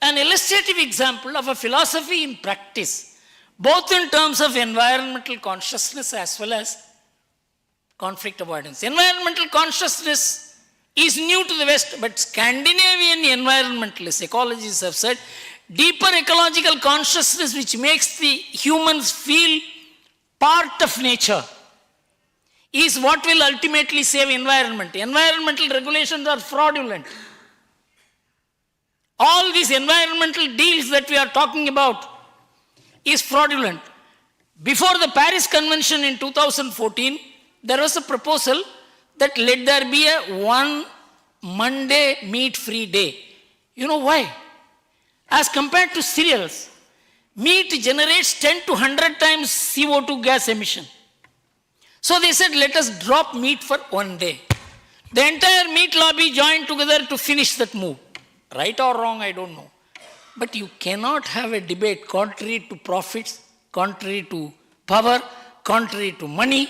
an illustrative example of a philosophy in practice, both in terms of environmental consciousness as well as conflict avoidance. Environmental consciousness is new to the West, but Scandinavian environmentalists, ecologists have said, deeper ecological consciousness which makes the humans feel part of nature is what will ultimately save environment. Environmental regulations are fraudulent. All these environmental deals that we are talking about is fraudulent. Before the Paris Convention in 2014, there was a proposal that let there be a one Monday meat-free day. You know why? As compared to cereals, meat generates 10 to 100 times CO2 gas emission. So they said, let us drop meat for one day. The entire meat lobby joined together to finish that move. Right or wrong, I don't know. But you cannot have a debate contrary to profits, contrary to power, contrary to money.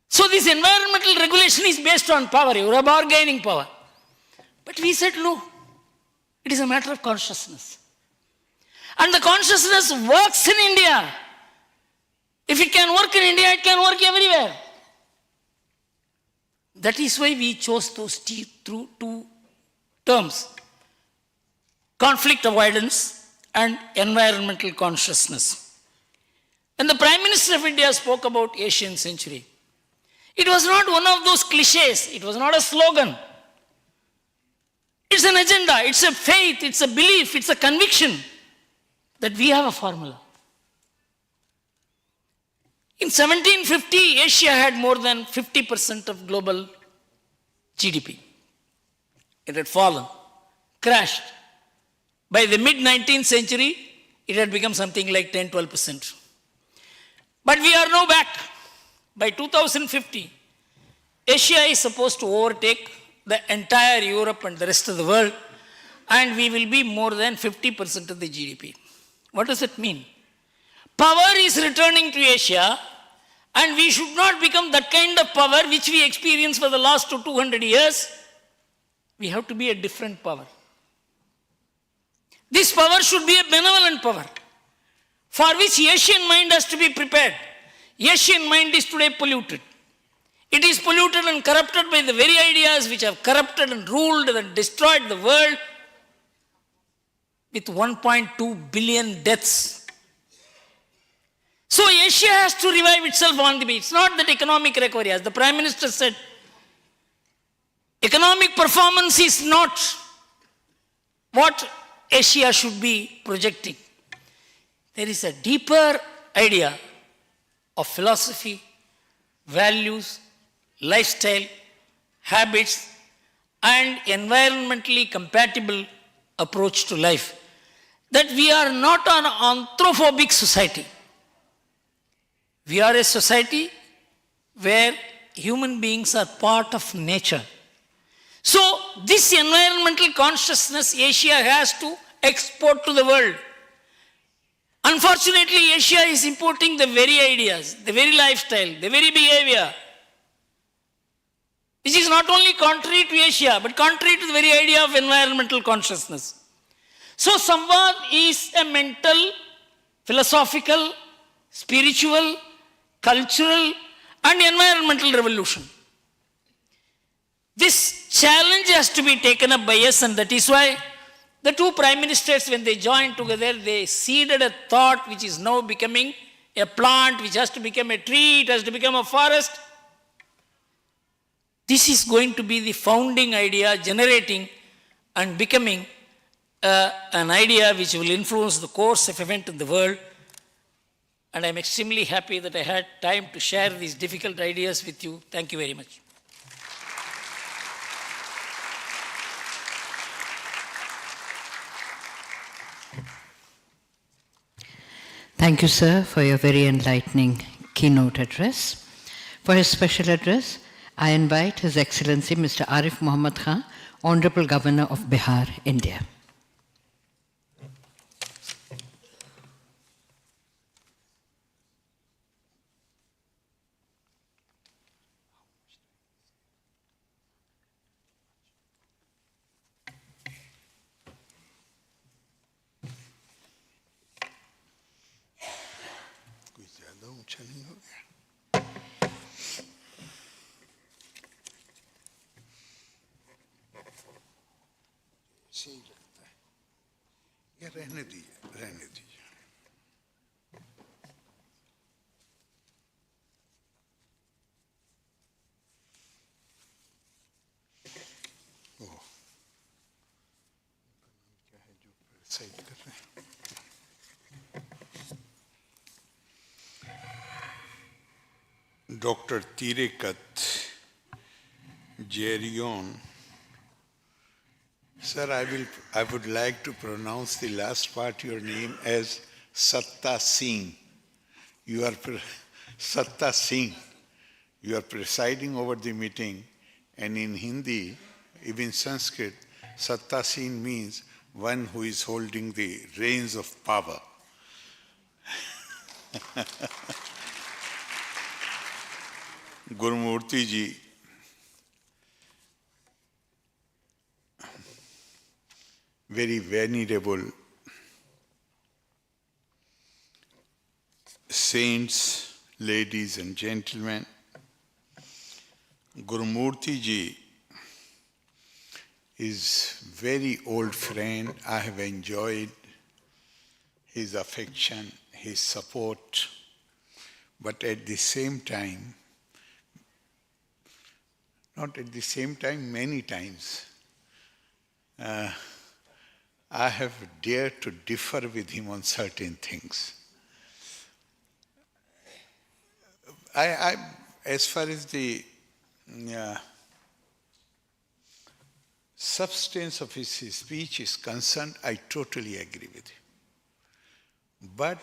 So this environmental regulation is based on power. You are bargaining power. But we said no. It is a matter of consciousness. And the consciousness works in India. If it can work in India, it can work everywhere. That is why we chose those two terms: conflict avoidance and environmental consciousness. When the Prime Minister of India spoke about Asian century, it was not one of those cliches, it was not a slogan. It's an agenda, it's a faith, it's a belief, it's a conviction that we have a formula. In 1750, Asia had more than 50% of global GDP. It had fallen, crashed. By the mid-19th century, it had become something like 10-12%. But we are now back. By 2050, Asia is supposed to overtake the entire Europe and the rest of the world, and we will be more than 50% of the GDP. What does it mean? Power is returning to Asia, and we should not become that kind of power which we experienced for the last 200 years. We have to be a different power. This power should be a benevolent power, for which Asian mind has to be prepared. Asian mind is today polluted. It is polluted and corrupted by the very ideas which have corrupted and ruled and destroyed the world with 1.2 billion deaths. So Asia has to revive itself on the beach. It's not that economic recovery. As the Prime Minister said, economic performance is not what Asia should be projecting. There is a deeper idea of philosophy, values, lifestyle, habits, and environmentally compatible approach to life. That we are not an anthropophobic society. We are a society where human beings are part of nature. So this environmental consciousness Asia has to export to the world. Unfortunately, Asia is importing the very ideas, the very lifestyle, the very behavior, which is not only contrary to Asia, but contrary to the very idea of environmental consciousness. So SAMVAD is a mental, philosophical, spiritual, cultural, and environmental revolution. This challenge has to be taken up by us, and that is why the two prime ministers, when they joined together, they seeded a thought which is now becoming a plant, which has to become a tree, it has to become a forest. This is going to be the founding idea, generating and becoming an idea which will influence the course of event in the world. And I'm extremely happy that I had time to share these difficult ideas with you. Thank you very much. Thank you, sir, for your very enlightening keynote address. For his special address, I invite His Excellency Mr. Arif Muhammad Khan, Honorable Governor of Bihar, India. रहने दीजिए Dr. Tirekat Jerion. Sir, I would like to pronounce the last part of your name as Satta Singh. You are Satta Singh. You are presiding over the meeting, and in Hindi, even Sanskrit, Satta Singh means one who is holding the reins of power. Gurumurti ji, very venerable saints, ladies and gentlemen, Gurumurti ji is very old friend. I have enjoyed his affection, his support, but at the same time, not at the same time, many times, I have dared to differ with him on certain things. As far as the substance of his speech is concerned, I totally agree with him. But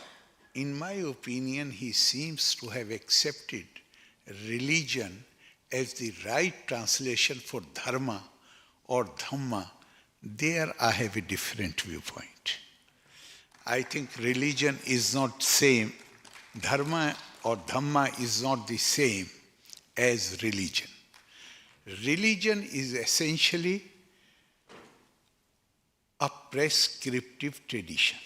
in my opinion, he seems to have accepted religion as the right translation for Dharma or Dhamma. There I have a different viewpoint. I think religion is not same. Dharma or Dhamma is not the same as religion. Religion is essentially a prescriptive tradition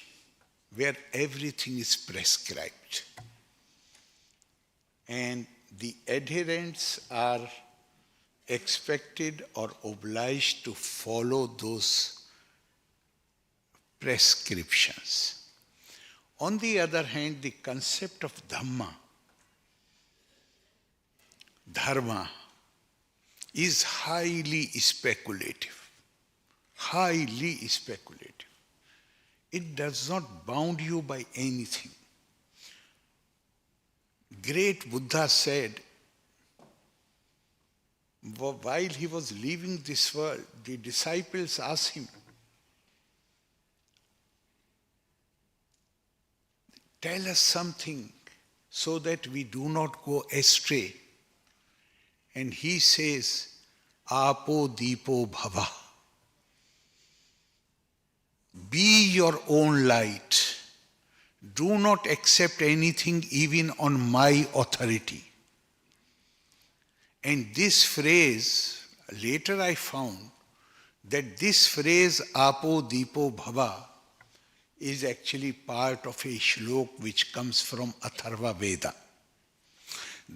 where everything is prescribed. And the adherents are expected or obliged to follow those prescriptions. On the other hand, the concept of Dhamma, Dharma, is highly speculative. Highly speculative. It does not bound you by anything. Great Buddha said, while he was leaving this world, the disciples asked him, tell us something so that we do not go astray. And he says, Apo Dipo Bhava. Be your own light. Do not accept anything even on my authority. And this phrase, later I found that this phrase, Apo Dipo Bhava, is actually part of a shlok which comes from Atharva Veda.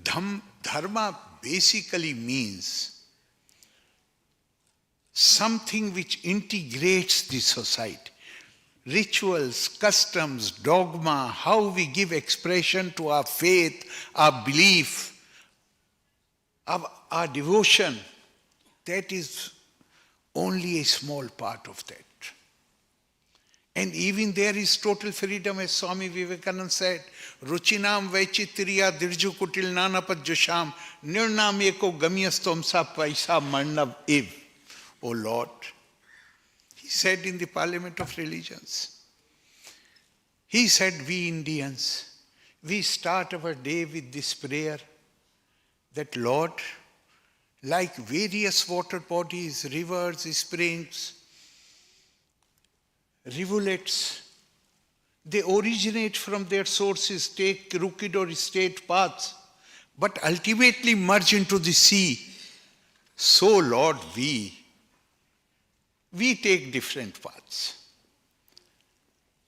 Dharma basically means something which integrates the society. Rituals, customs, dogma, how we give expression to our faith, our belief, our devotion, that is only a small part of that. And even there is total freedom, as Swami Vivekananda said, Ruchinam Vaichitriya Dirju Kutil Nanapat Josham Nirnam Eko Gamyastom Sa Paisa Marnav Ev. O Lord, he said in the Parliament of Religions, he said, we Indians, we start our day with this prayer that Lord, like various water bodies, rivers, springs, rivulets, they originate from their sources, take crooked or straight paths, but ultimately merge into the sea. So, Lord, we take different paths.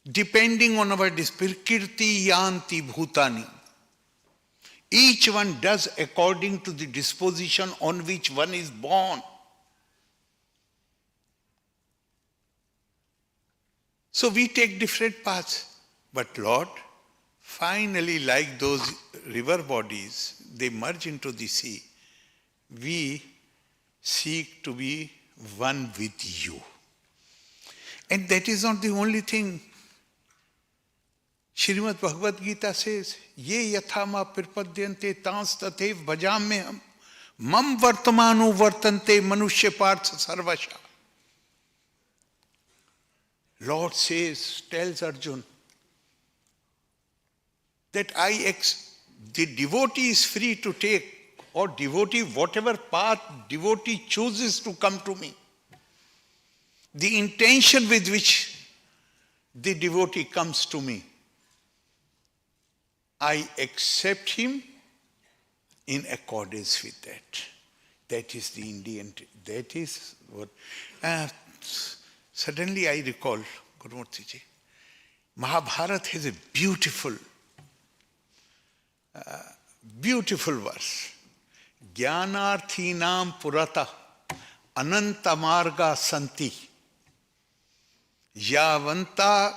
Depending on our Prakriti Yanti Bhutani. Each one does according to the disposition on which one is born. So we take different paths. But Lord, finally, like those river bodies, they merge into the sea. We seek to be one with you. And that is not the only thing. Srimad Bhagavad Gita says, Ye yathama pirpadyante tans tatev bhajamyaham mam vartamanu vartante manushya partha sarvasha. Lord says, tells Arjuna, that the devotee is free to take, or devotee, whatever path devotee chooses to come to me. The intention with which the devotee comes to me, I accept him in accordance with that. That is the Indian, that is what. Suddenly I recall, Gurumurti ji, Mahabharata has a beautiful verse. Jnanarthinam purata ananta marga santi yavanta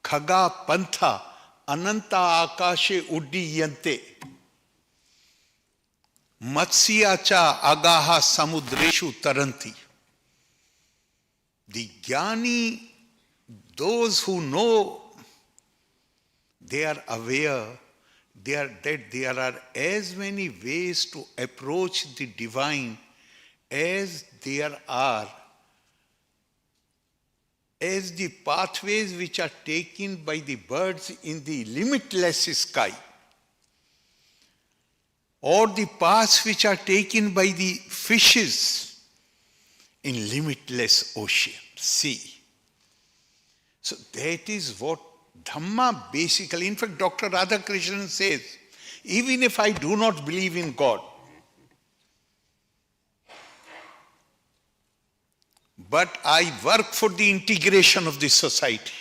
khaga pantha ananta akashe uddiyante matsyacha agaha samudreshu taranti. The jnani, those who know, they are aware that there are as many ways to approach the divine as there are, as the pathways which are taken by the birds in the limitless sky, or the paths which are taken by the fishes in limitless ocean, sea. So that is what Dhamma basically, in fact, Dr. Radhakrishnan says, even if I do not believe in God, but I work for the integration of the society,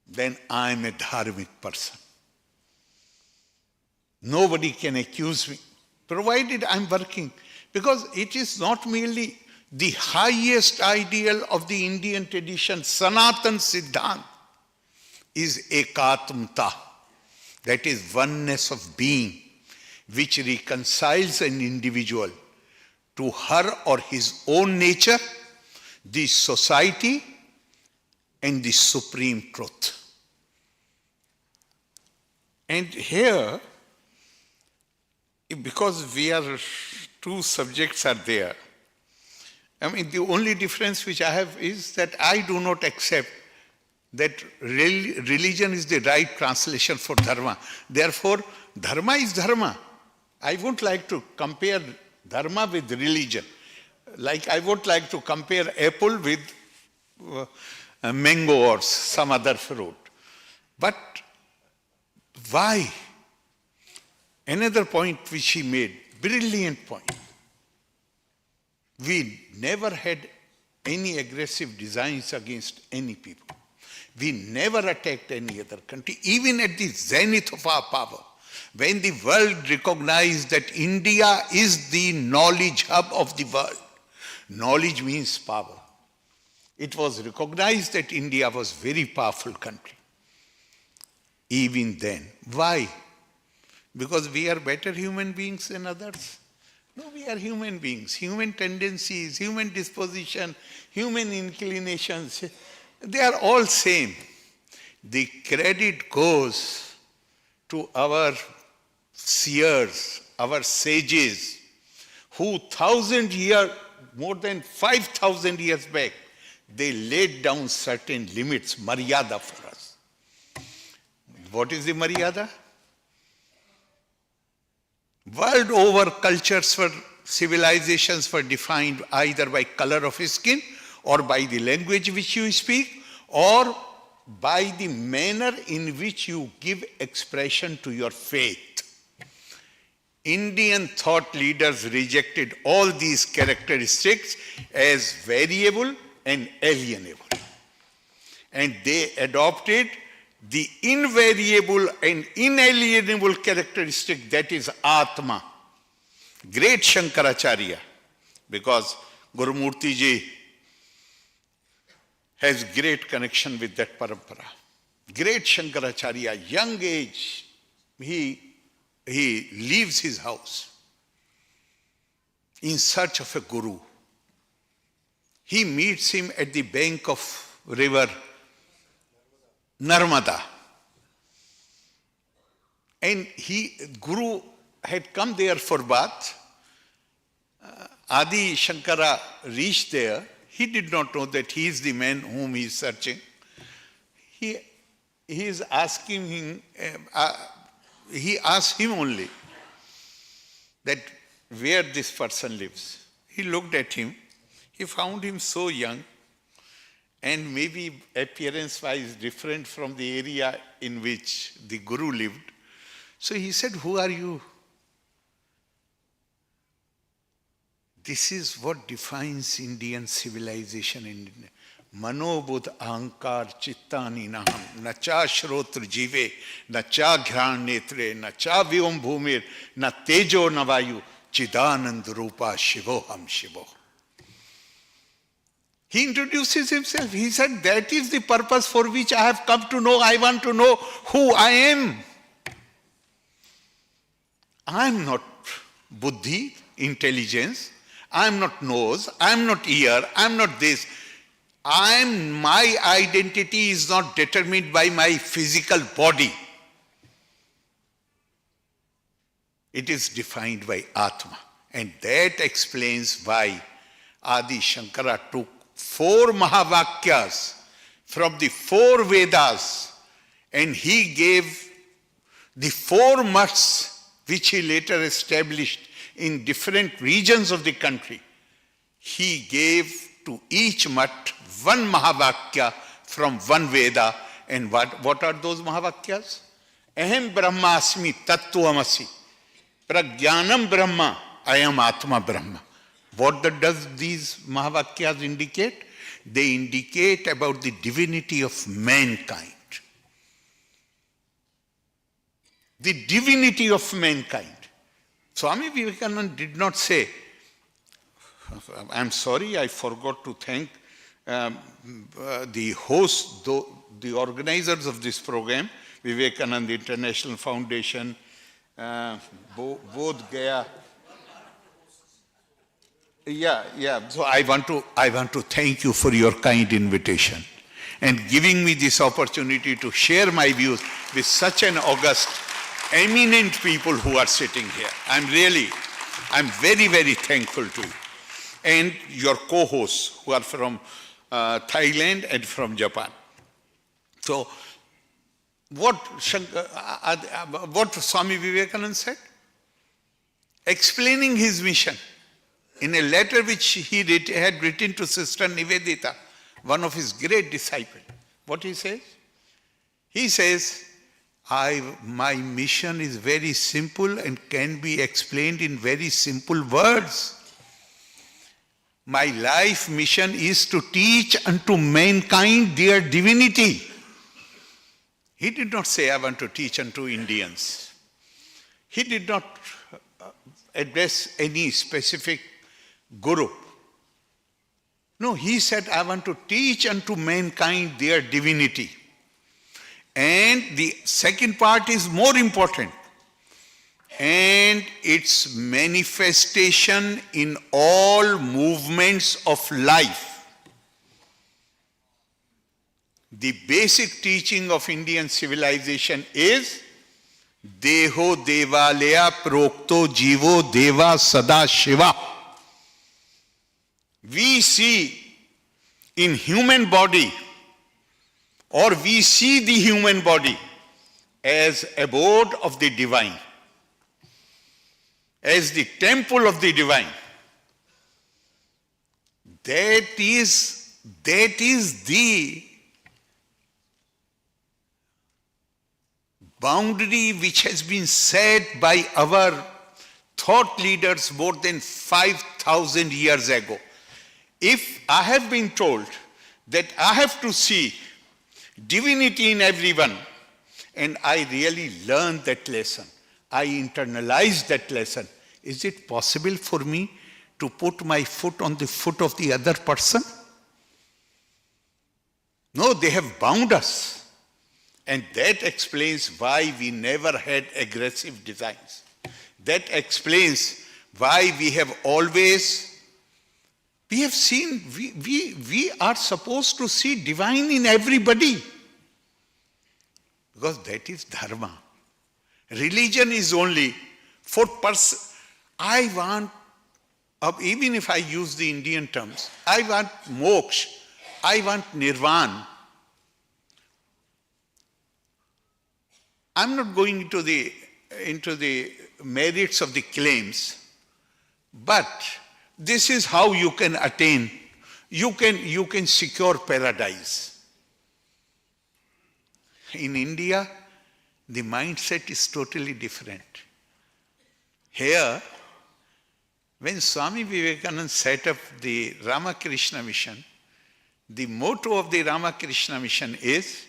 then I am a dharmic person. Nobody can accuse me, provided I am working. Because it is not merely the highest ideal of the Indian tradition, Sanatan Siddhant, is ekatmata, that is oneness of being, which reconciles an individual to her or his own nature, the society, and the supreme truth. And here, because we are, two subjects are there, I mean, the only difference which I have is that I do not accept that religion is the right translation for dharma. Therefore, dharma is dharma. I won't like to compare dharma with religion. Like I won't like to compare apple with mango or some other fruit. But why? Another point which he made, brilliant point. We never had any aggressive designs against any people. We never attacked any other country, even at the zenith of our power. When the world recognized that India is the knowledge hub of the world, knowledge means power. It was recognized that India was a very powerful country. Even then. Why? Because we are better human beings than others? No, we are human beings. Human tendencies, human disposition, human inclinations, they are all same. The credit goes to our seers, our sages, who more than 5,000 years back, they laid down certain limits, maryada for us. What is the maryada? World over, cultures civilizations were defined either by color of skin, or by the language which you speak, or by the manner in which you give expression to your faith. Indian thought leaders rejected all these characteristics as variable and alienable. And they adopted the invariable and inalienable characteristic, that is Atma. Great Shankaracharya, because Gurumurti ji has great connection with that parampara. Great Shankaracharya, young age, he leaves his house in search of a guru. He meets him at the bank of river Narmada. And Guru had come there for bath. Adi Shankara reached there. He did not know that he is the man whom he is searching. He is asking him, he asked him only that where this person lives. He looked at him. He found him so young and maybe appearance-wise different from the area in which the Guru lived. So he said, "Who are you?" This is what defines Indian civilization in India. Manobudh ahankar chittani naham, na cha shrotra jive, na cha ghran netre, na cha vyom bhumir, na tejo navayu, chidanand rupa shivoham shivo. He introduces himself. He said, that is the purpose for which I have come to know. I want to know who I am. I am not buddhi, intelligence. I am not nose. I am not ear. I am not this. My identity is not determined by my physical body. It is defined by Atma. And that explains why Adi Shankara took 4 Mahavakyas from the 4 Vedas and he gave the 4 mats which he later established in different regions of the country. He gave to each mat 1 Mahavakya from 1 Veda. And what are those Mahavakyas? Aham Brahmasmi Tattvam-asi. Prajnanam Brahma, I am Atma Brahma. What does these Mahavakyas indicate? They indicate about the divinity of mankind. The divinity of mankind. Swami Vivekananda did not say, I'm sorry, I forgot to thank the host, the organizers of this program, Vivekananda International Foundation, Bodh Gaya. Yeah. So I want to thank you for your kind invitation and giving me this opportunity to share my views with such an august, eminent people who are sitting here. I'm very, very thankful to you. And your co-hosts who are from Thailand and from Japan. So what Swami Vivekananda said? Explaining his mission in a letter which he had written to Sister Nivedita, one of his great disciples. What he says? He says, my mission is very simple and can be explained in very simple words. My life mission is to teach unto mankind their divinity. He did not say, I want to teach unto Indians. He did not address any specific guru. No, he said, I want to teach unto mankind their divinity. And the second part is more important. And its manifestation in all movements of life. The basic teaching of Indian civilization is Deho Devalaya Prokto Jivo Deva Sada Shiva. We see in human body, or we see the human body as abode of the divine, as the temple of the divine. That is the boundary which has been set by our thought leaders more than 5,000 years ago. If I have been told that I have to see divinity in everyone, and I really learned that lesson, I internalized that lesson, is it possible for me to put my foot on the foot of the other person? No, they have bound us. And that explains why we never had aggressive designs. That explains why we have seen, we are supposed to see divine in everybody. because that is dharma. Religion is only for person. I want, even if I use the Indian terms, I want moksha, I want nirvana. I'm not going into the merits of the claims, but this is how you can attain, you can secure paradise. In India, the mindset is totally different. Here, when Swami Vivekananda set up the Ramakrishna mission, the motto of the Ramakrishna mission is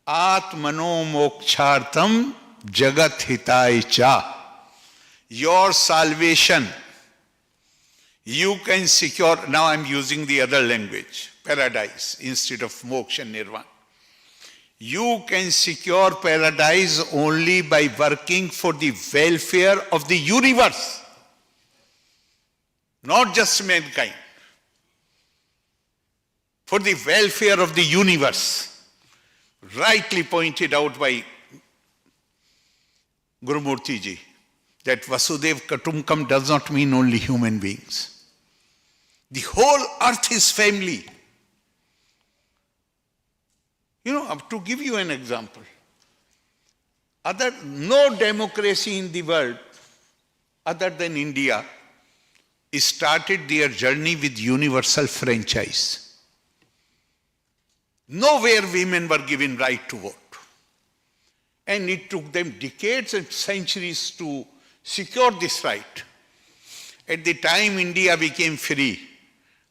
Atmano Mokshartham Jagat Hitai Cha. Your salvation, you can secure, now I'm using the other language, paradise instead of moksha and nirvana. You can secure paradise only by working for the welfare of the universe, not just mankind. For the welfare of the universe, rightly pointed out by Guru Murthy ji, that Vasudev Kutumbakam does not mean only human beings. The whole earth is family. You know, to give you an example, no democracy in the world other than India started their journey with universal franchise. Nowhere women were given right to vote. And it took them decades and centuries to secure this right. At the time India became free,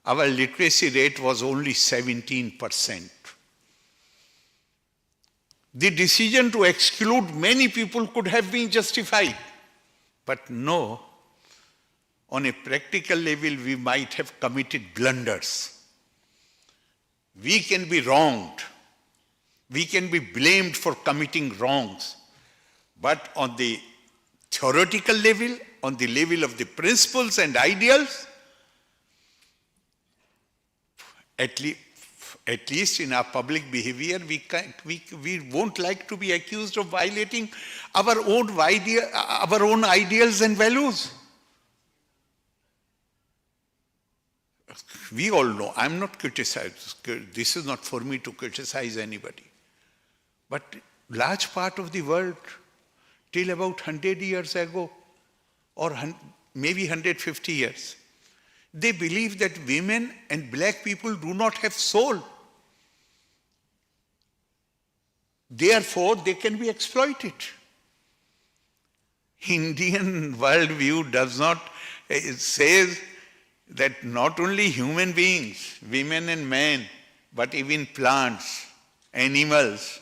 our literacy rate was only 17%. The decision to exclude many people could have been justified. But no, on a practical level, we might have committed blunders. We can be wronged. We can be blamed for committing wrongs. But on the theoretical level, on the level of the principles and ideals, at least in our public behavior, we won't like to be accused of violating our own ideals and values. We all know, I'm not criticizing, this is not for me to criticize anybody. But large part of the world, till about 100 years ago, or maybe 150 years, they believe that women and black people do not have soul. Therefore, they can be exploited. Indian worldview does not, it says that not only human beings, women and men, but even plants, animals,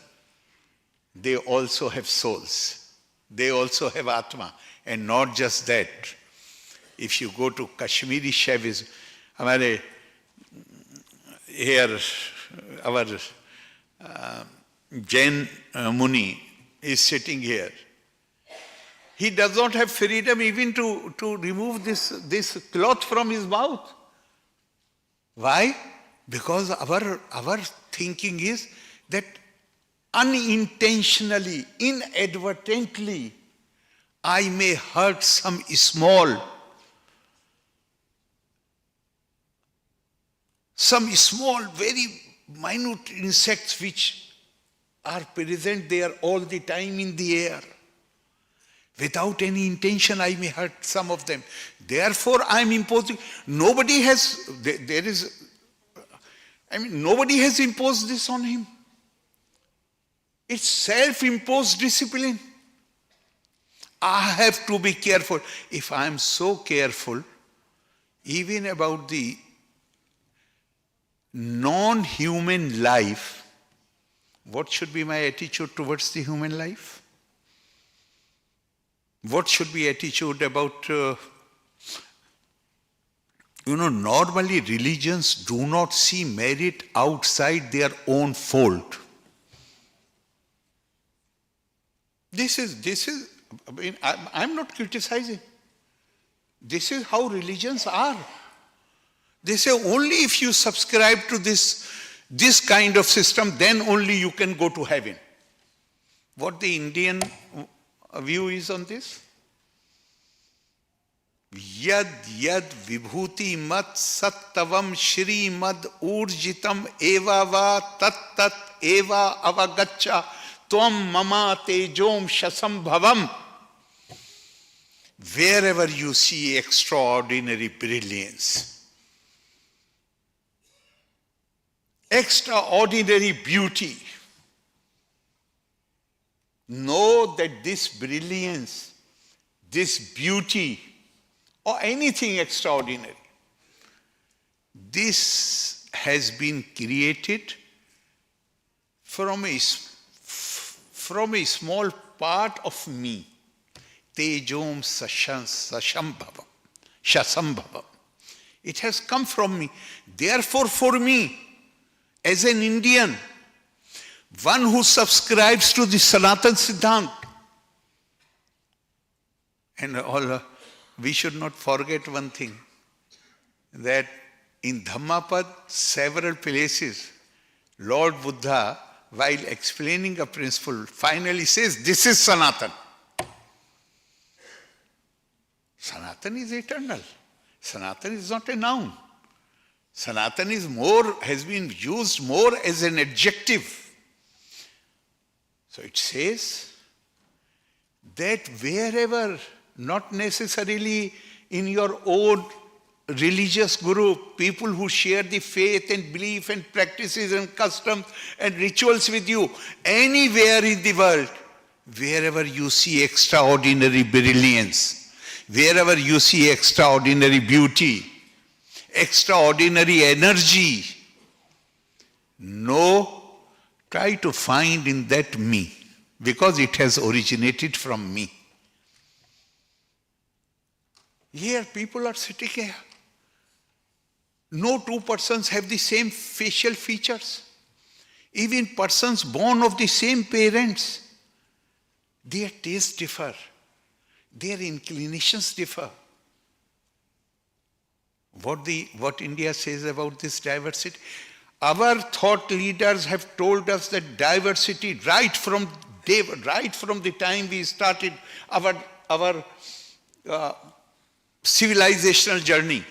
they also have souls. They also have Atma. And not just that. If you go to Kashmiri Shaivism, our Jain Muni is sitting here. He does not have freedom even to remove this cloth from his mouth. Why? Because our thinking is that unintentionally, inadvertently, I may hurt some small, very minute insects which are present there all the time in the air. Without any intention, I may hurt some of them. Therefore, I am imposing. Nobody has imposed this on him. It's self-imposed discipline. I have to be careful. If I am so careful, even about the non-human life, what should be my attitude towards the human life? What should be attitude about, normally religions do not see merit outside their own fold. I'm not criticizing. This is how religions are. They say only if you subscribe to this kind of system, then only you can go to heaven. what the Indian view is on this? Yad yad vibhuti mat sattavam shri mad urjitam eva va tat tat eva avagaccha tvam mama tejom shasambhavam. Wherever you see extraordinary brilliance, extraordinary beauty, know that this brilliance, this beauty, or anything extraordinary, this has been created from a small part of me. Tejom shasambhavam. It has come from me. Therefore, for me, as an Indian, one who subscribes to the Sanatana Siddhanta, and all, we should not forget one thing, that in Dhammapad, several places, Lord Buddha, while explaining a principle, finally says, this is Sanatana. Sanatana is eternal. Sanatana is not a noun. Sanatana is has been used more as an adjective. So it says that wherever, not necessarily in your own religious group, people who share the faith and belief and practices and customs and rituals with you, anywhere in the world, wherever you see extraordinary brilliance, wherever you see extraordinary beauty, extraordinary energy, try to find in that me, because it has originated from me. Here people are sitting here. No two persons have the same facial features. Even persons born of the same parents, their tastes differ. Their inclinations differ. What India says about this diversity? Our thought leaders have told us that diversity right from the time we started our civilizational journey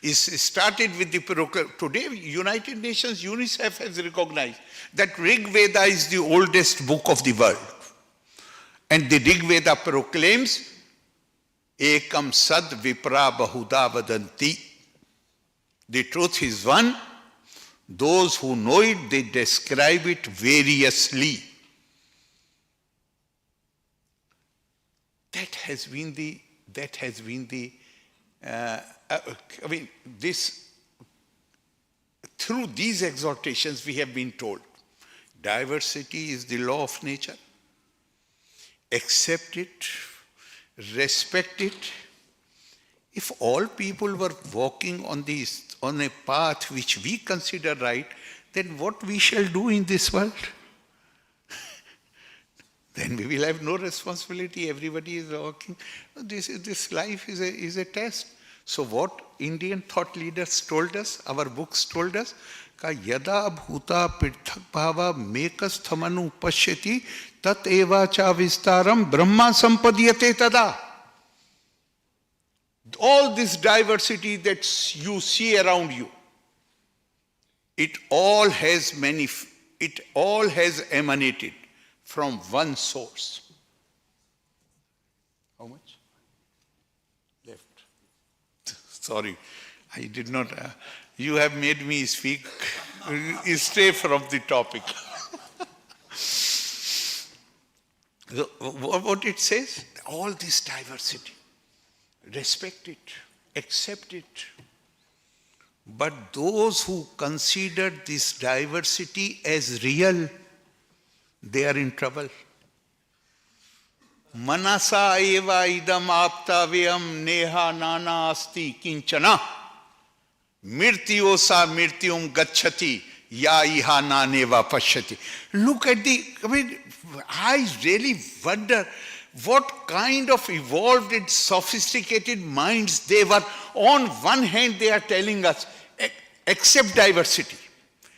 is started with the proclamation. Today, United Nations, UNICEF has recognized that Rig Veda is the oldest book of the world. And the Rig Veda proclaims, Ekam sad vipra bahuda vadanti. The truth is one. Those who know it, they describe it variously. That has been through these exhortations we have been told, diversity is the law of nature. Accept it, respect it. If all people were walking on a path which we consider right, then what we shall do in this world? Then we will have no responsibility. Everybody is walking. This life is a test. So what Indian thought leaders told us, our books told us, yada bhuta pirthak bhava mekas thamanu pashyati tat eva cha vistaram brahma sampadhyate tada. All this diversity that you see around you, it all has emanated from one source. How much? Left. Sorry, I did not. You have made me speak, stray from the topic. So, what it says? All this diversity. Respect it, accept it. But those who consider this diversity as real, they are in trouble. Manasa eva idam aptavayam neha nana asti kinchana mirtyosa mirtyum gacchati ya iha naneva pashyati. Look at I really wonder what kind of evolved and sophisticated minds they were. On one hand, they are telling us, accept diversity,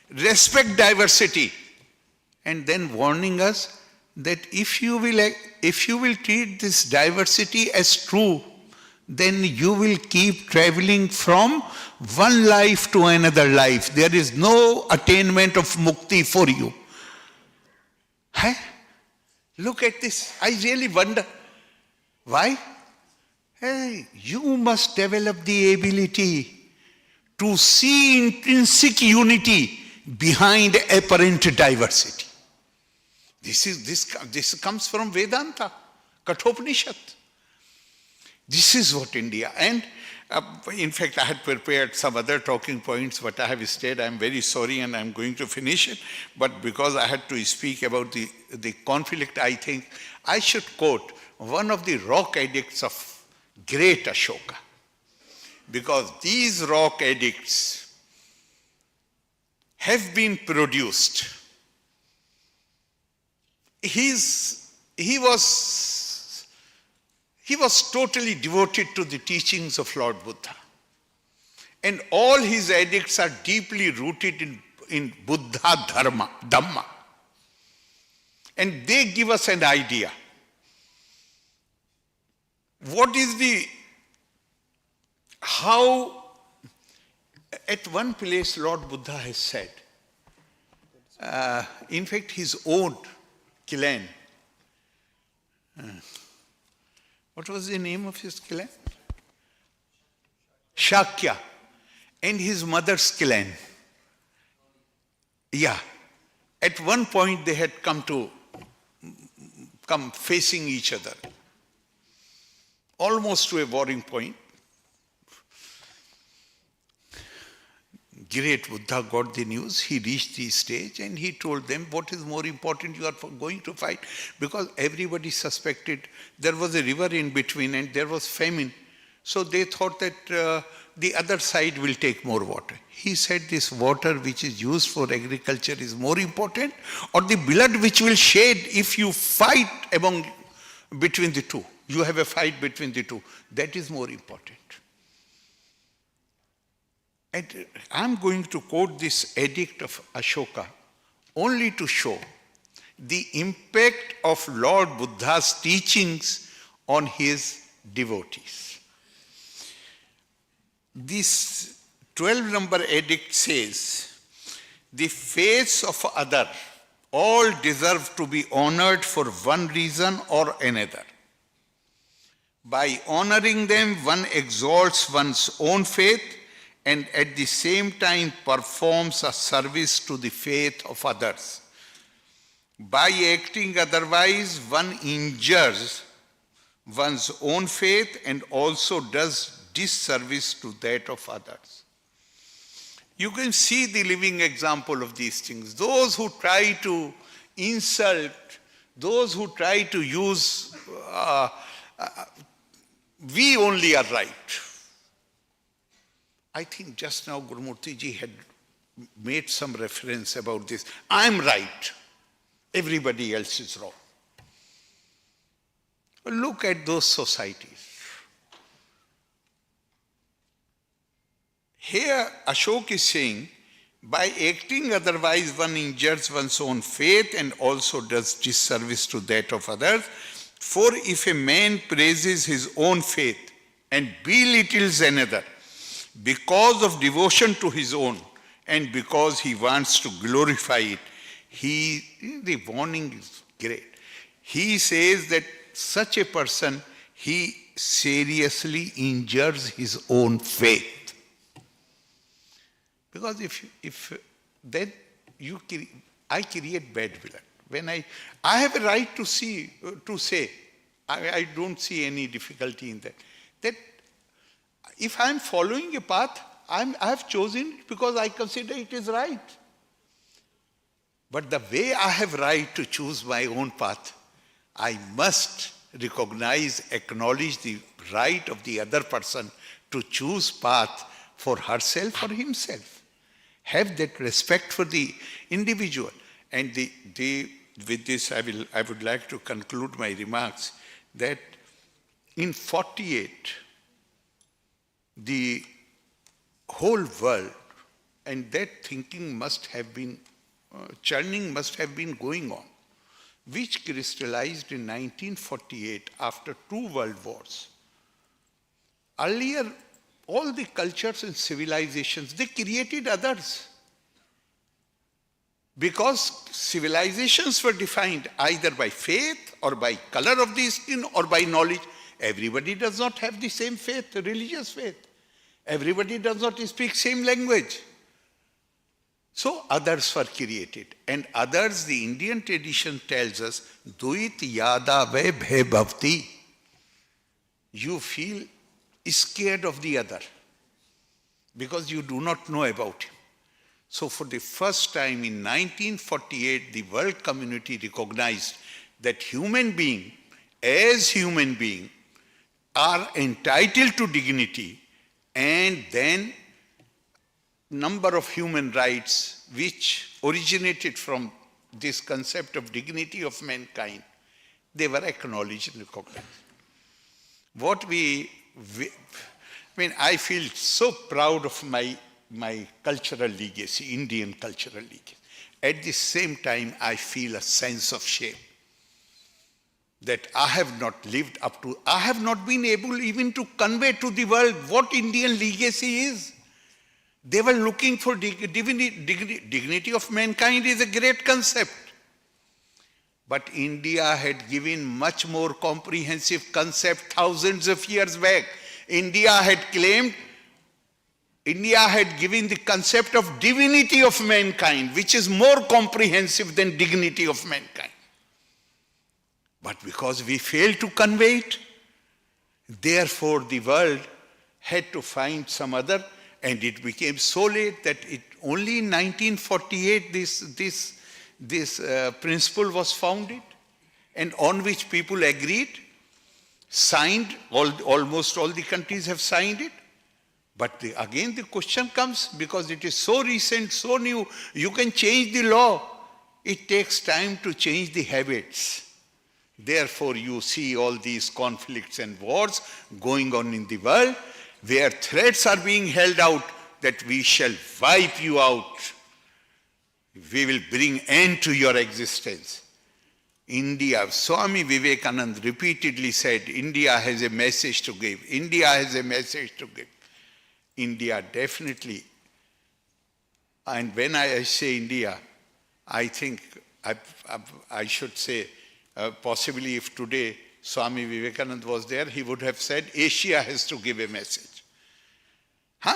respect diversity, and then warning us that if you will treat this diversity as true, then you will keep traveling from one life to another life. There is no attainment of mukti for you. Huh? Look at this. I really wonder. Why? Hey, you must develop the ability to see intrinsic unity behind apparent diversity. This comes from Vedanta, Kathopanishad. This is what India, and in fact I had prepared some other talking points, but I have stayed. I am very sorry and I am going to finish it. But because I had to speak about the conflict, I think I should quote one of the rock edicts of great Ashoka. Because these rock edicts have been produced. He was totally devoted to the teachings of Lord Buddha. And all his edicts are deeply rooted in Buddha Dhamma. And they give us an idea. How, at one place Lord Buddha has said, in fact his own clan, what was the name of his clan? Shakya, and his mother's clan. Yeah, at one point they had come facing each other, almost to a warring point. Great Buddha got the news. He reached the stage and he told them, what is more important, you are going to fight, because everybody suspected there was a river in between and there was famine. So they thought that the other side will take more water. He said, this water which is used for agriculture is more important, or the blood which will shed if you fight between the two. You have a fight between the two. That is more important. And I'm going to quote this edict of Ashoka only to show the impact of Lord Buddha's teachings on his devotees. This 12-number edict says, the faiths of other all deserve to be honored for one reason or another. By honoring them, one exalts one's own faith and at the same time performs a service to the faith of others. By acting otherwise, one injures one's own faith and also does disservice to that of others. You can see the living example of these things. Those who try to insult, those who try to use, we only are right. I think just now Gurumurti ji had made some reference about this. I'm right. Everybody else is wrong. Look at those societies. Here Ashok is saying, by acting otherwise one injures one's own faith and also does disservice to that of others. For if a man praises his own faith and belittles another, because of devotion to his own and because he wants to glorify it, the warning is great. He says that such a person, he seriously injures his own faith. Because if then I create bad blood. When I have a right to say, I don't see any difficulty in that. That if I am following a path, I have chosen it because I consider it is right. But the way I have right to choose my own path, I must recognize, acknowledge the right of the other person to choose path for herself or himself. Have that respect for the individual. And with this I would like to conclude my remarks that in 48, the whole world, and that thinking must have been, churning must have been going on. which crystallized in 1948 after 2 world wars. Earlier, all the cultures and civilizations, they created others. Because civilizations were defined either by faith or by color of the skin or by knowledge. Everybody does not have the same faith, religious faith. Everybody does not speak same language. So others were created. And others, the Indian tradition tells us, Duit yada ve bhe bhavti. You feel scared of the other because you do not know about him. So for the first time in 1948, the world community recognized that human beings, as human beings, are entitled to dignity, and then number of human rights which originated from this concept of dignity of mankind, they were acknowledged and recognized. I feel so proud of my cultural legacy, Indian cultural legacy. At the same time, I feel a sense of shame that I have not lived up to, I have not been able even to convey to the world what Indian legacy is. They were looking for dignity of mankind is a great concept. But India had given much more comprehensive concept thousands of years back. India had given the concept of divinity of mankind, which is more comprehensive than dignity of mankind. But because we failed to convey it, therefore the world had to find some other, and it became so late that only in 1948 this principle was founded, and on which people agreed, signed, almost all the countries have signed it. But again the question comes, because it is so recent, so new, you can change the law. It takes time to change the habits. Therefore you see all these conflicts and wars going on in the world, where threats are being held out that we shall wipe you out. We will bring end to your existence. India, Swami Vivekananda repeatedly said, India has a message to give. India has a message to give. India definitely, and when I say India, I think I should say, possibly if today Swami Vivekananda was there, he would have said, Asia has to give a message.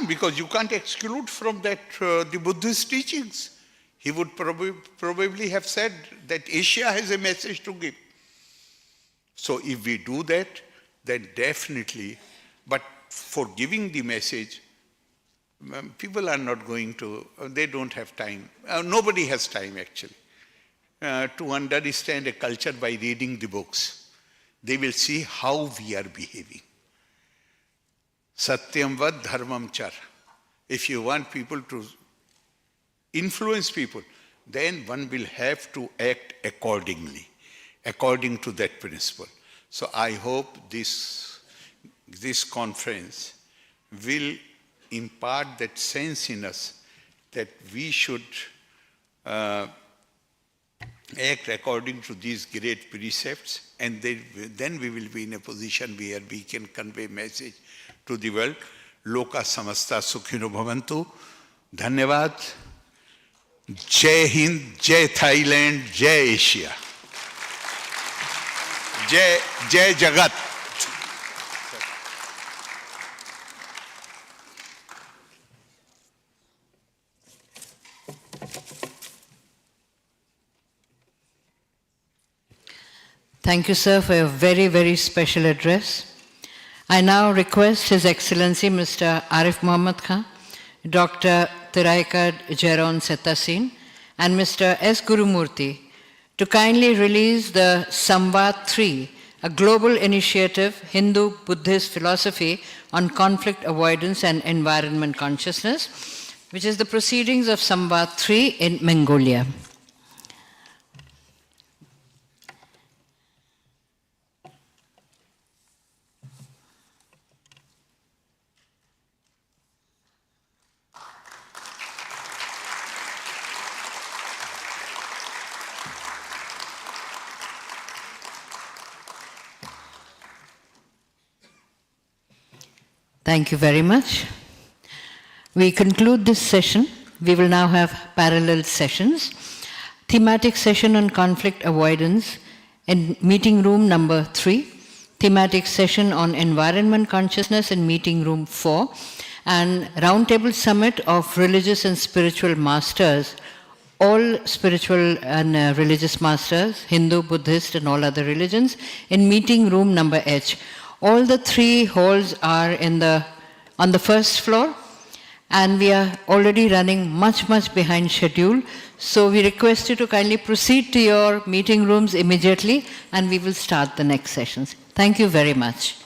Because you can't exclude from that the Buddhist teachings. He would probably have said that Asia has a message to give. So if we do that, then definitely, but for giving the message, people are not going to, they don't have time. Nobody has time actually to understand a culture by reading the books. They will see how we are behaving. Satyam vad dharmam char. If you want people to influence people, then one will have to act accordingly, according to that principle. So I hope this conference will impart that sense in us that we should act according to these great precepts, and then we will be in a position where we can convey message to the world. Loka samasta sukhino bhavantu. Dhanyavad. Jai Hind, Jai Thailand, Jai Asia. Jai Jagat. Thank you, sir, for your very, very special address. I now request His Excellency Mr. Arif Muhammad Khan, Dr. Tiraikad Jeron Setasin, and Mr. S. Gurumurthy to kindly release the SAMVAD 3, a global initiative, Hindu-Buddhist philosophy on conflict avoidance and environment consciousness, which is the proceedings of SAMVAD 3 in Mongolia. Thank you very much. We conclude this session. We will now have parallel sessions. Thematic session on conflict avoidance in meeting room number 3. Thematic session on environment consciousness in meeting room 4. And roundtable summit of religious and spiritual masters, all spiritual and religious masters, Hindu, Buddhist and all other religions, in meeting room number H. All the 3 halls are on the first floor, and we are already running much behind schedule. So we request you to kindly proceed to your meeting rooms immediately, and we will start the next sessions. Thank you very much.